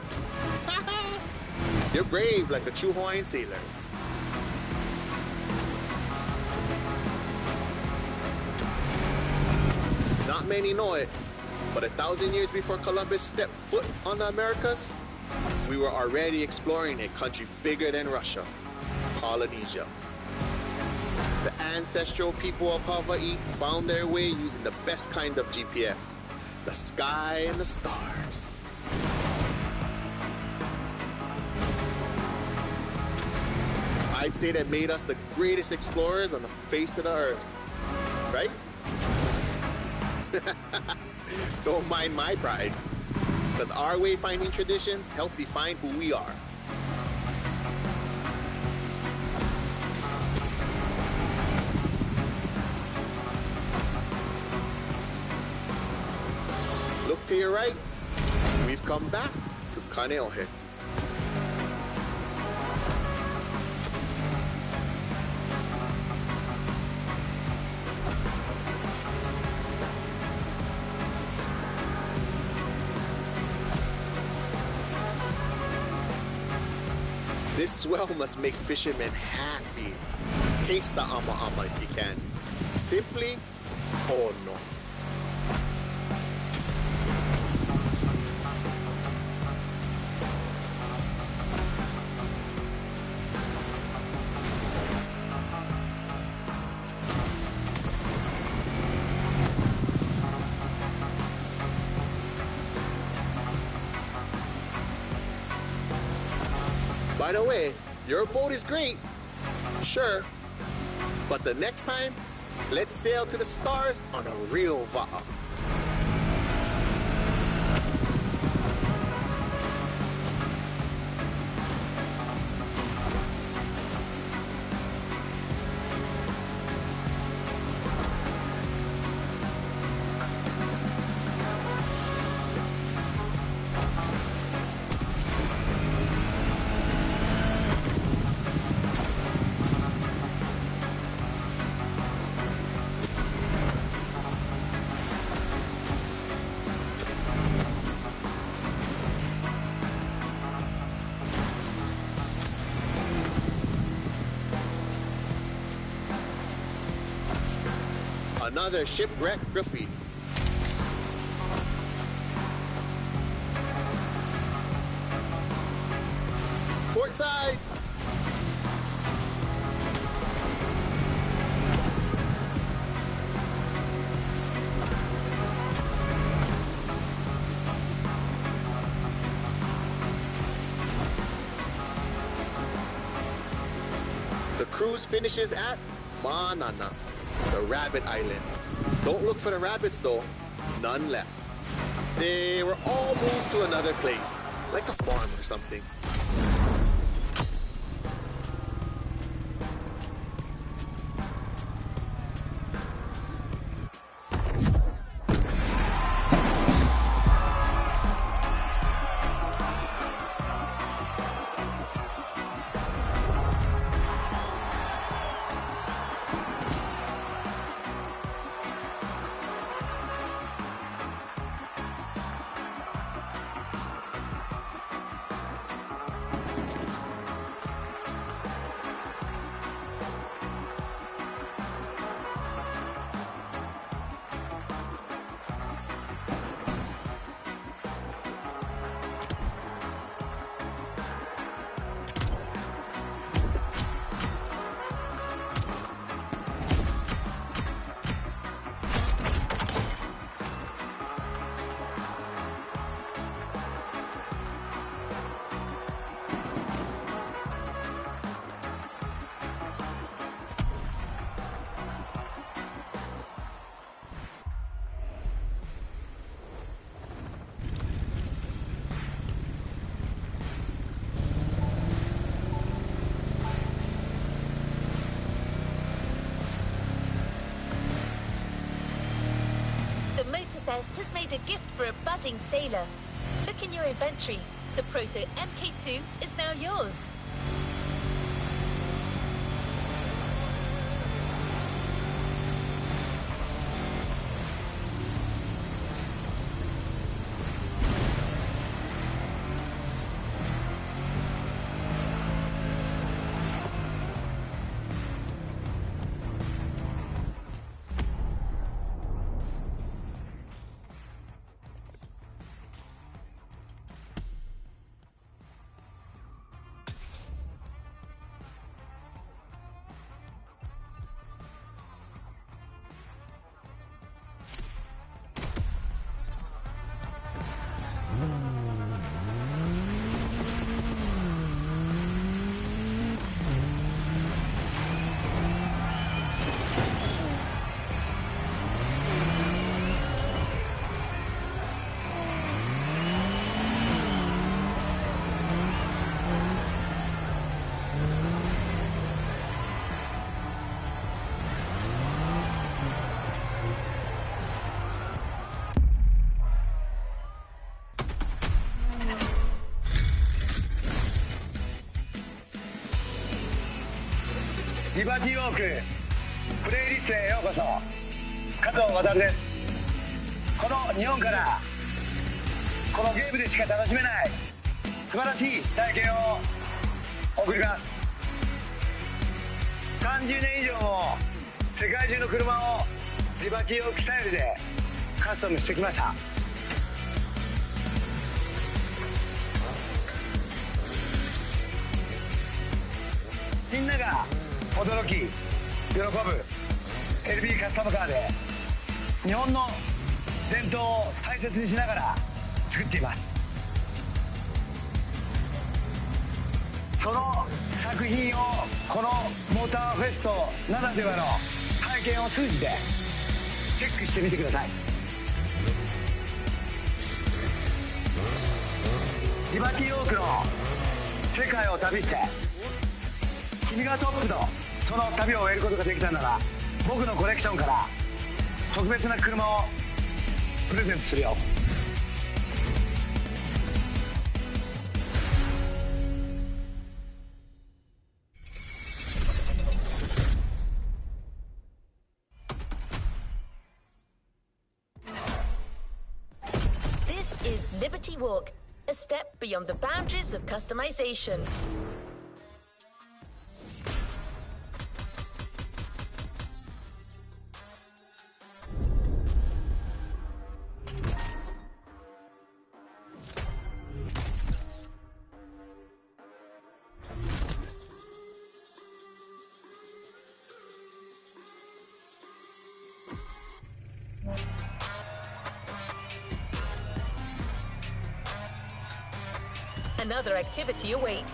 You're brave like a true Hawaiian sailor. Not many know it, but 1,000 years before Columbus stepped foot on the Americas, we were already exploring a country bigger than Russia, Polynesia. The ancestral people of Hawaii found their way using the best kind of GPS, the sky and the stars. I'd say that made us the greatest explorers on the face of the earth, right? Don't mind my pride, because our wayfinding traditions help define who we are. Look to your right, we've come back to Kaneohe. This swell must make fishermen happy. Taste the ama if you can. Simply, oh no. By the way, your boat is great, sure, but the next time, let's sail to the stars on a real va'a. Another shipwreck graffiti. Port side! The cruise finishes at Manana, the rabbit island. Don't look for the rabbits though, none left. They were all moved to another place, like a farm or something. The Motorfest has made a gift for a budding sailor. Look in your inventory. The Proto MK2 is now yours.リバティウォークプレイリストへようこそ。加藤航です。この日本からこのゲームでしか楽しめない素晴らしい体験を送ります。30年以上も世界中の車をリバティウォークスタイルでカスタムしてきました。みんなが驚き喜ぶ LB カスタムカーで日本の伝統を大切にしながら作っています。その作品をこのモーターフェストならではの体験を通じてチェックしてみてください。リバティウォークの世界を旅して君がトップのその旅を終えることができたなら、僕のコレクションから特別な車をプレゼントするよ。This is Liberty Walk, a step beyond the boundaries of customization. Another activity awaits.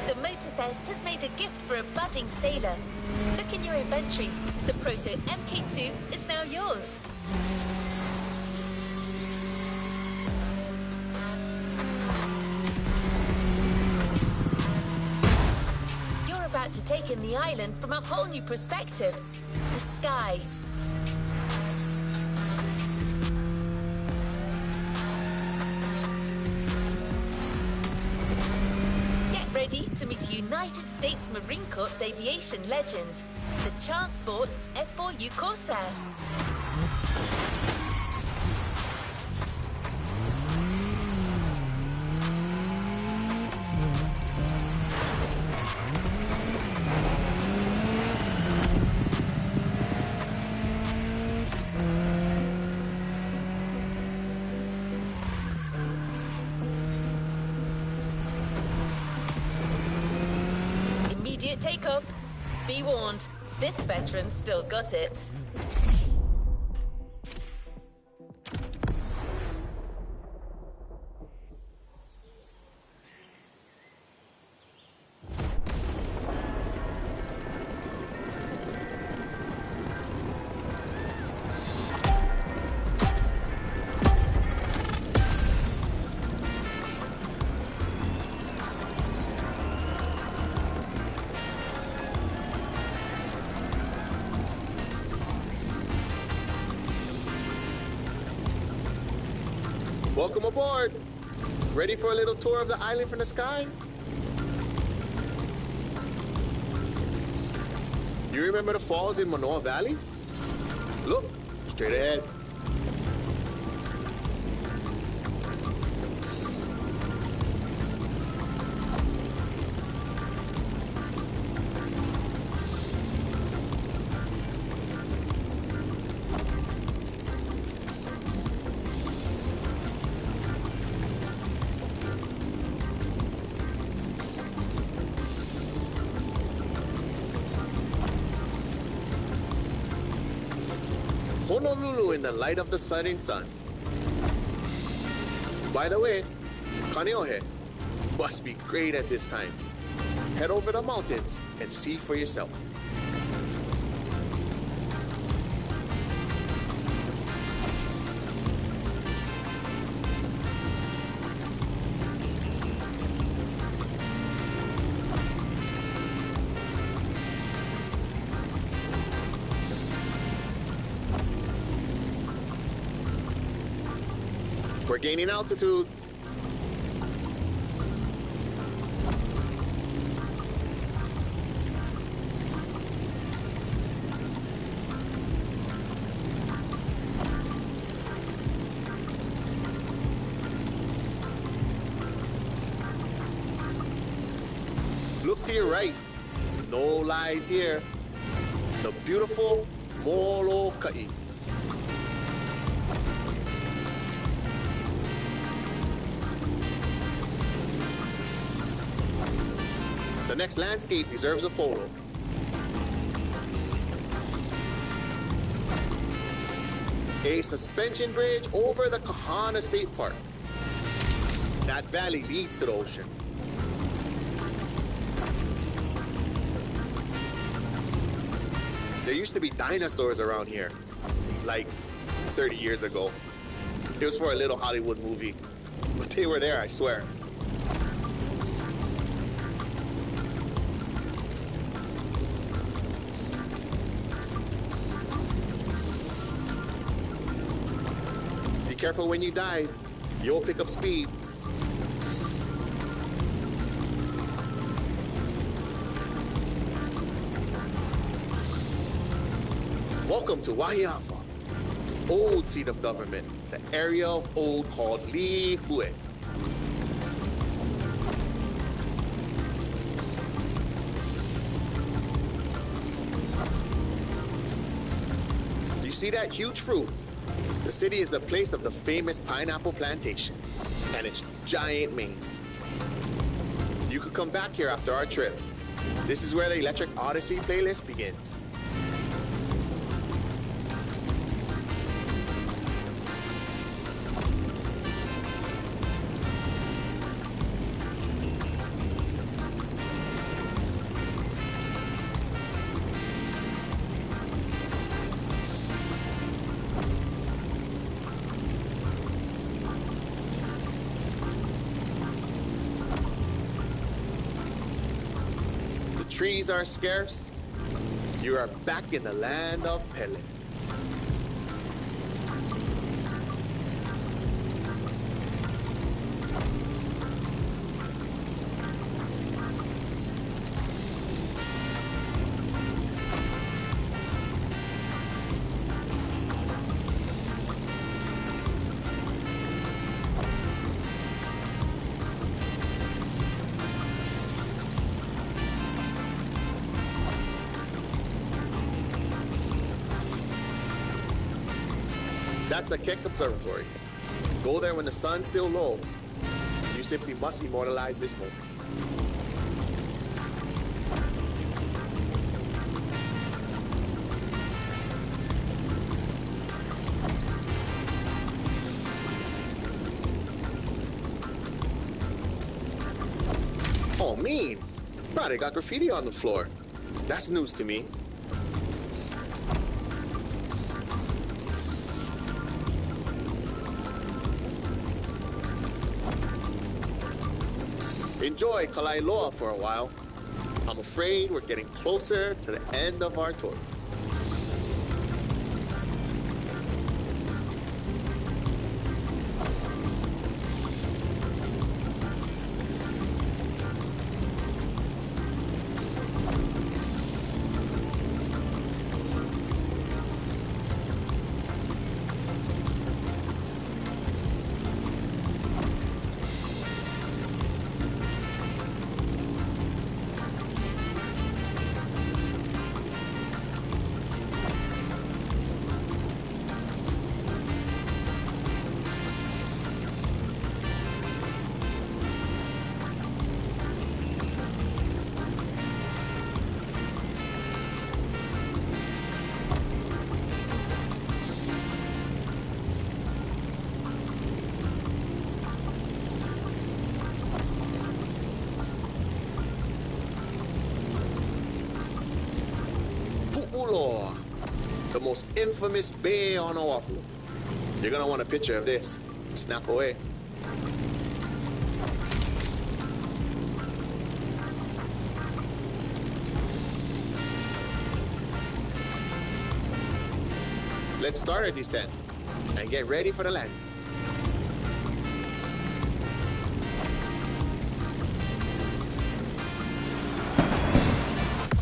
The Motorfest has made a gift for a budding sailor. Look in your inventory. The Proto MK2 is now yours. You're about to take in the island from a whole new perspective. The sky. Ready to meet a United States Marine Corps aviation legend, the Transport F4U Corsair. Immediate takeoff. Be warned, this veteran's still got it. Welcome aboard. Ready for a little tour of the island from the sky? You remember the falls in Manoa Valley? Look, straight ahead. Honolulu in the light of the setting sun. By the way, Kaneohe must be great at this time. Head over the mountains and see for yourself. We're gaining altitude. Look to your right. No lies here. The beautiful Molokai. The next landscape deserves a photo. A suspension bridge over the Kahana State Park. That valley leads to the ocean. There used to be dinosaurs around here, like 30 years ago. It was for a little Hollywood movie, but they were there, I swear. Be careful when you dive. You'll pick up speed. Welcome to Wahiafa, old seat of government, the area of old called Li Hue. You see that huge fruit? The city is the place of the famous pineapple plantation and its giant maze. You could come back here after our trip. This is where the Electric Odyssey playlist begins. Trees are scarce. You are back in the land of Pele. That's the Keck Observatory. Go there when the sun's still low. You simply must immortalize this moment. Oh, mean. Bro, they got graffiti on the floor. That's news to me. Enjoy Kalailoa for a while. I'm afraid we're getting closer to the end of our tour. Pu'uloa, the most infamous bay on Oahu. You're gonna want a picture of this. Snap away. Let's start our descent and get ready for the landing.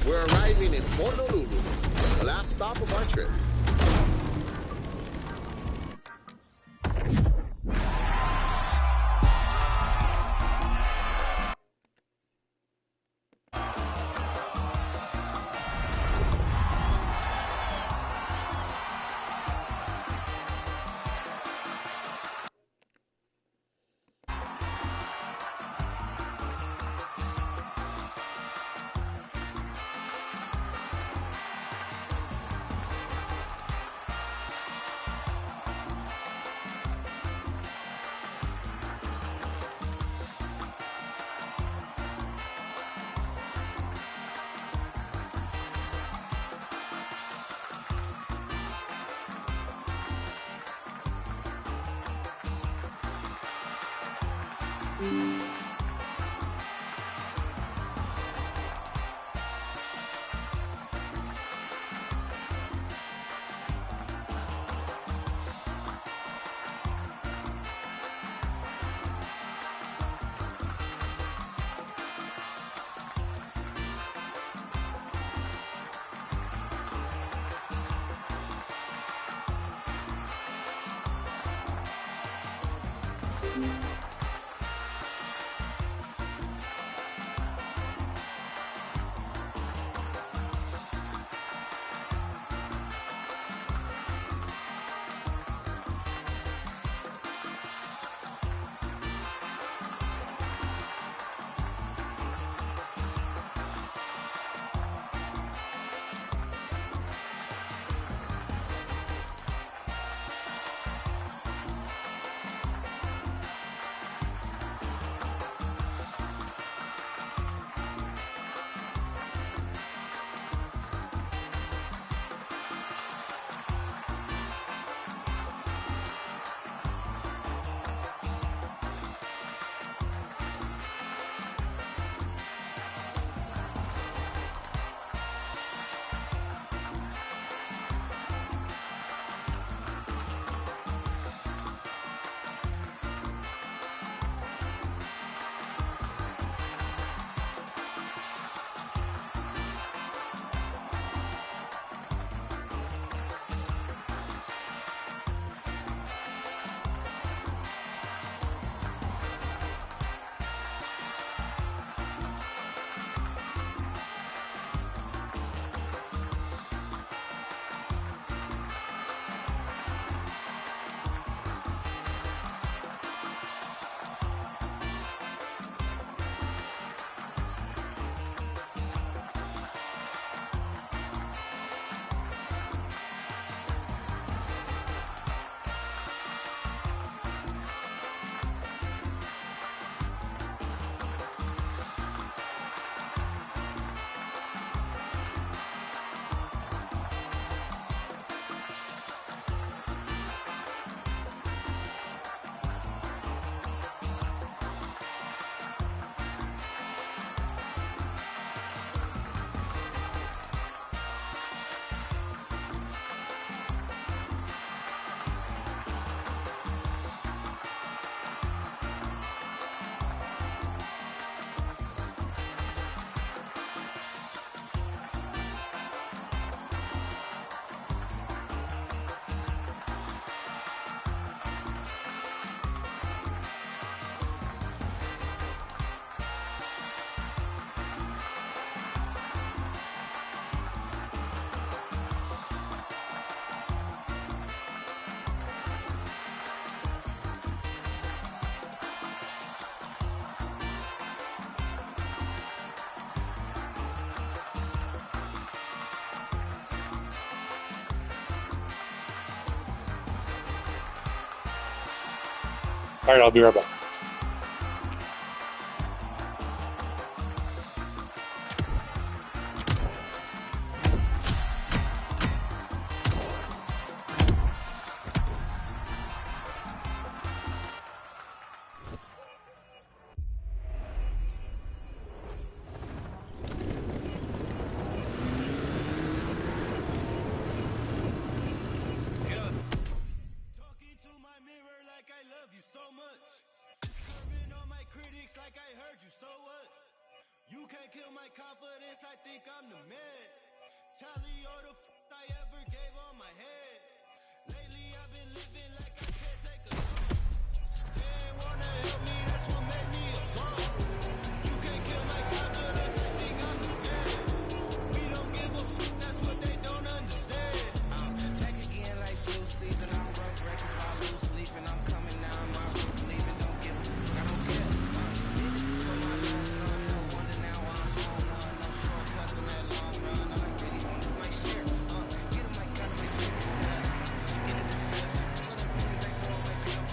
We're arriving in Honolulu, the last stop of our trip. All right, I'll be right back. Talking to my mirror like I love you so much. Curving on my critics like I heard you, so what? You can't kill my confidence, I think I'm the man. Tally all the I ever gave on my head. Lately I've been living like I can't take a loss. They ain't wanna help me, that's what made me a boss. You can't kill my confidence, I think I'm the man. We don't give a that's what they don't understand. I'm back again like flu season. I'm broke records while loose sleeping. I'm coming down my roof, leaving. Don't give a I don't care. Did it for my little son. No wonder now I'm on one. No shortcuts in that long run. All I really want is my share. Get 'em like got my tears. In a discussion. What the feelings they throw like them.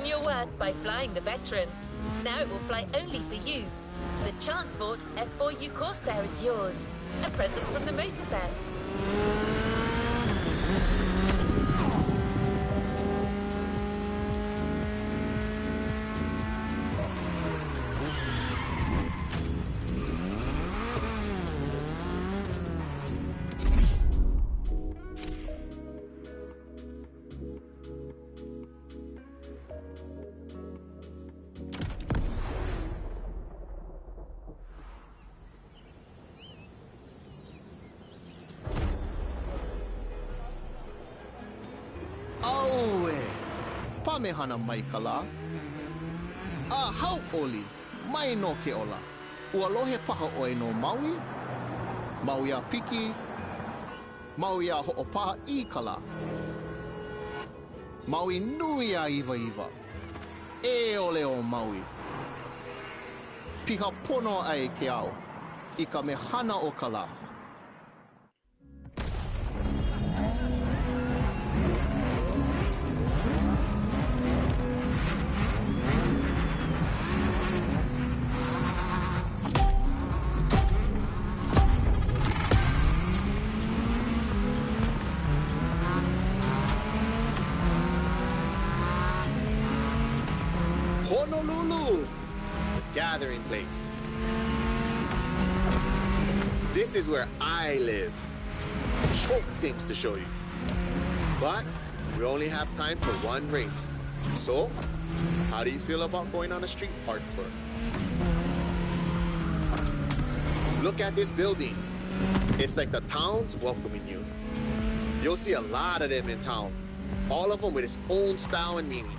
proven your worth by flying the Veteran. Now it will fly only for you. The Transport F4U Corsair is yours. A present from the Motorfest. Pamehana Maikala. How oli, mai no ke ola. Ualohe paha oe no Maui. Maui a piki. Maui a ho'opaha I kala. Maui nui a iwa iwa. E ole o Maui. Piha pono ai ke au. I ka mehana o kala. Honolulu, gathering place. This is where I live. Choke things to show you. But we only have time for one race. So, how do you feel about going on a street art tour? Look at this building. It's like the town's welcoming you. You'll see a lot of them in town. All of them with its own style and meaning.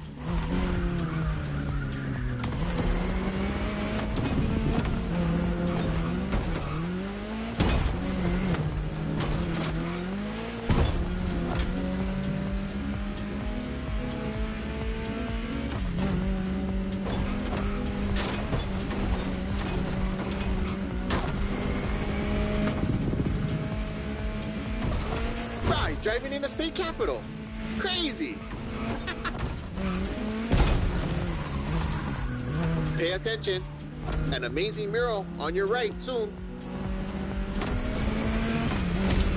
Driving in the state capitol. Crazy. Pay attention. An amazing mural on your right soon.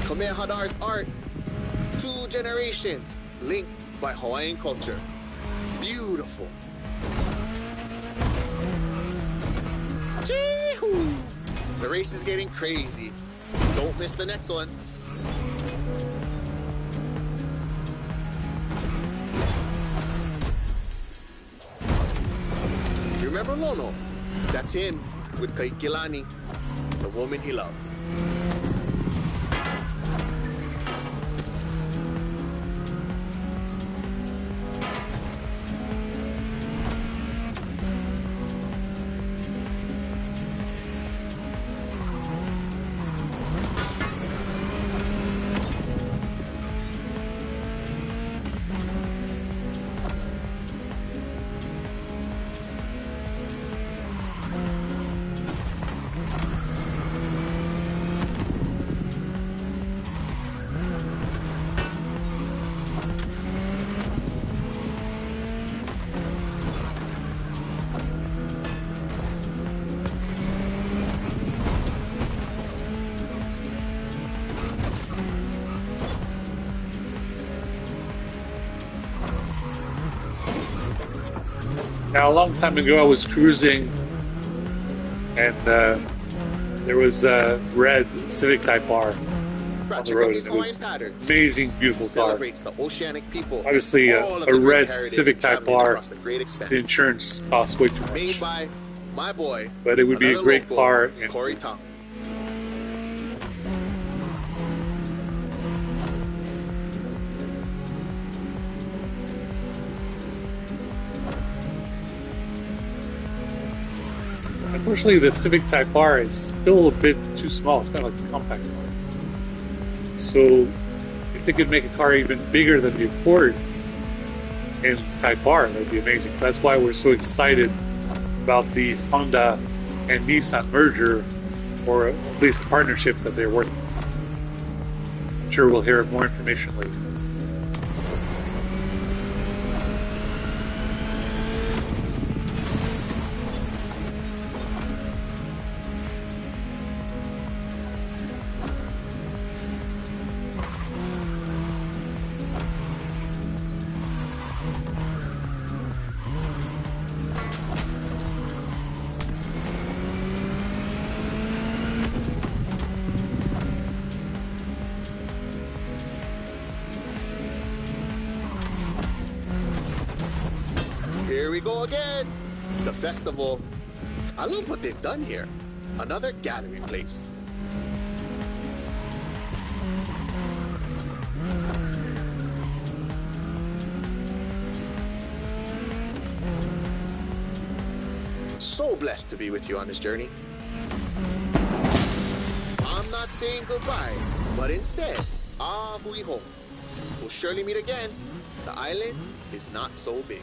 Khmer Hadar's art. 2 generations linked by Hawaiian culture. Beautiful. Chee-hoo. The race is getting crazy. Don't miss the next one. Remember Lono? That's him with Kaikilani, the woman he loved. Now, a long time ago, I was cruising, and there was a red Civic Type R on the road. It was amazing, beautiful car. The oceanic people. Obviously, a red Civic Type R, the insurance costs way too much. Made by my boy, but it would be a great car. Corey Tom. Unfortunately, the Civic Type R is still a bit too small. It's kind of like a compact car. So, if they could make a car even bigger than the Accord in Type R, that would be amazing. So that's why we're so excited about the Honda and Nissan merger, or at least partnership that they're working on. I'm sure we'll hear more information later. Here we go again. The festival. I love what they've done here. Another gathering place. So blessed to be with you on this journey. I'm not saying goodbye, but instead, hui home. We'll surely meet again. The island is not so big.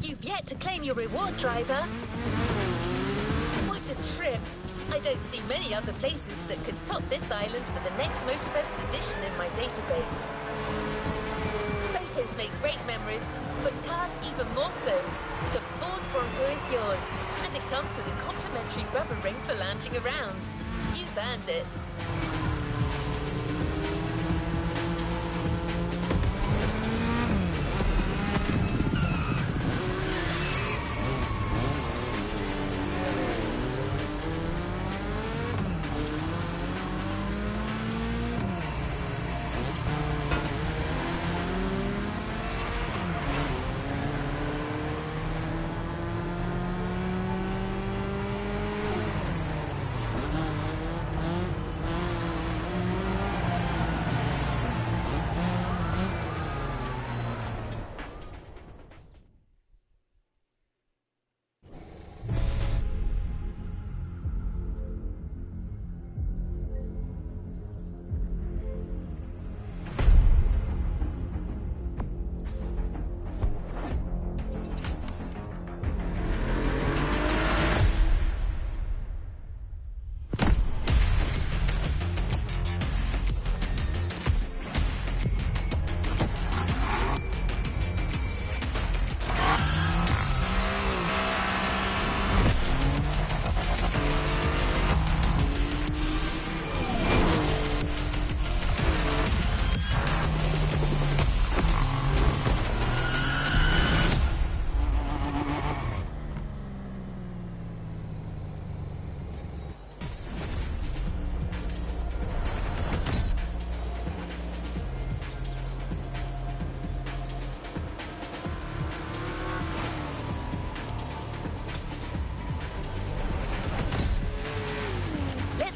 You've yet to claim your reward, driver. What a trip. I don't see many other places that could top this island for the next Motorfest edition in my database. Photos make great memories, but cars even more so. The Ford Bronco is yours, and it comes with a complimentary rubber ring for lounging around. You've earned it.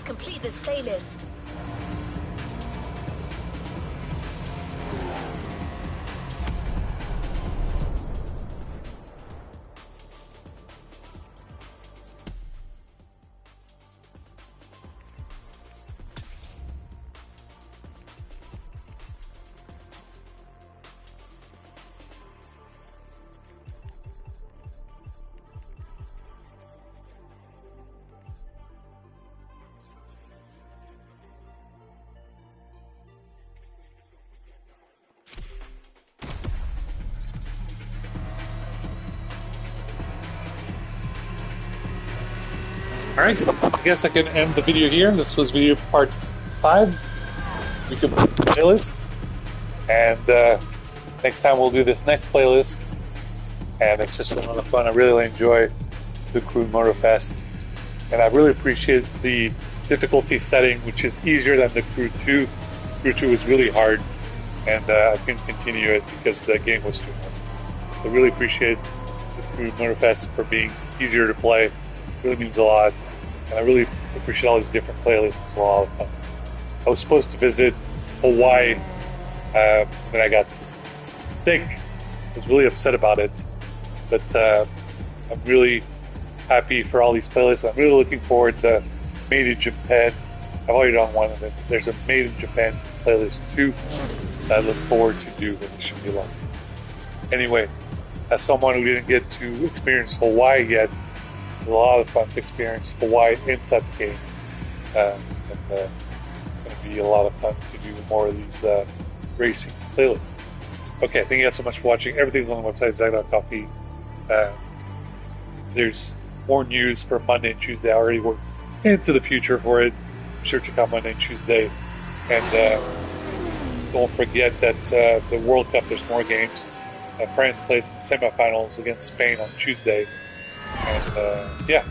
Complete this playlist. Alright, I guess I can end the video here. This was video part 5. We can put the playlist. And next time we'll do this next playlist. And it's just a lot of fun. I really enjoy the Crew Motorfest. And I really appreciate the difficulty setting, which is easier than the Crew 2. Crew 2 was really hard. And I couldn't continue it because the game was too hard. I really appreciate the Crew Motorfest for being easier to play. It really means a lot. And I really appreciate all these different playlists. It's a lot of fun. I was supposed to visit Hawaii when I got sick. I was really upset about it. But I'm really happy for all these playlists. I'm really looking forward to Made in Japan. I've already done one of them. There's a Made in Japan playlist too that I look forward to do, but it should be long. Anyway, as someone who didn't get to experience Hawaii yet, it's a lot of fun to experience Hawaii inside the game. And it's going to be a lot of fun to do more of these racing playlist. Okay, thank you guys so much for watching. Everything's on the website, zach.coffee. There's more news for Monday and Tuesday. I already worked into the future for it. Be sure to check out Monday and Tuesday. And don't forget that the World Cup, there's more games. France plays in the semifinals against Spain on Tuesday. And yeah,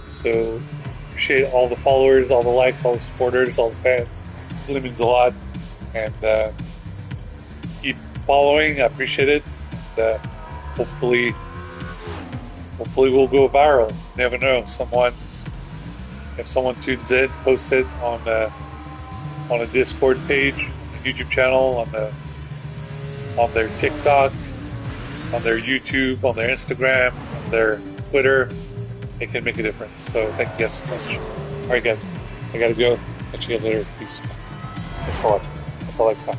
so appreciate all the followers, all the likes, all the supporters, all the fans. It really means a lot. And keep following. I appreciate it. And, hopefully we'll go viral. You never know. If someone tunes in, posts it on a Discord page, a YouTube channel, on their TikTok, on their YouTube, on their Instagram, on their Twitter, it can make a difference. So thank you guys so much. All right, guys, I gotta go. Catch you guys later. Peace. Thanks for watching. That's all I got.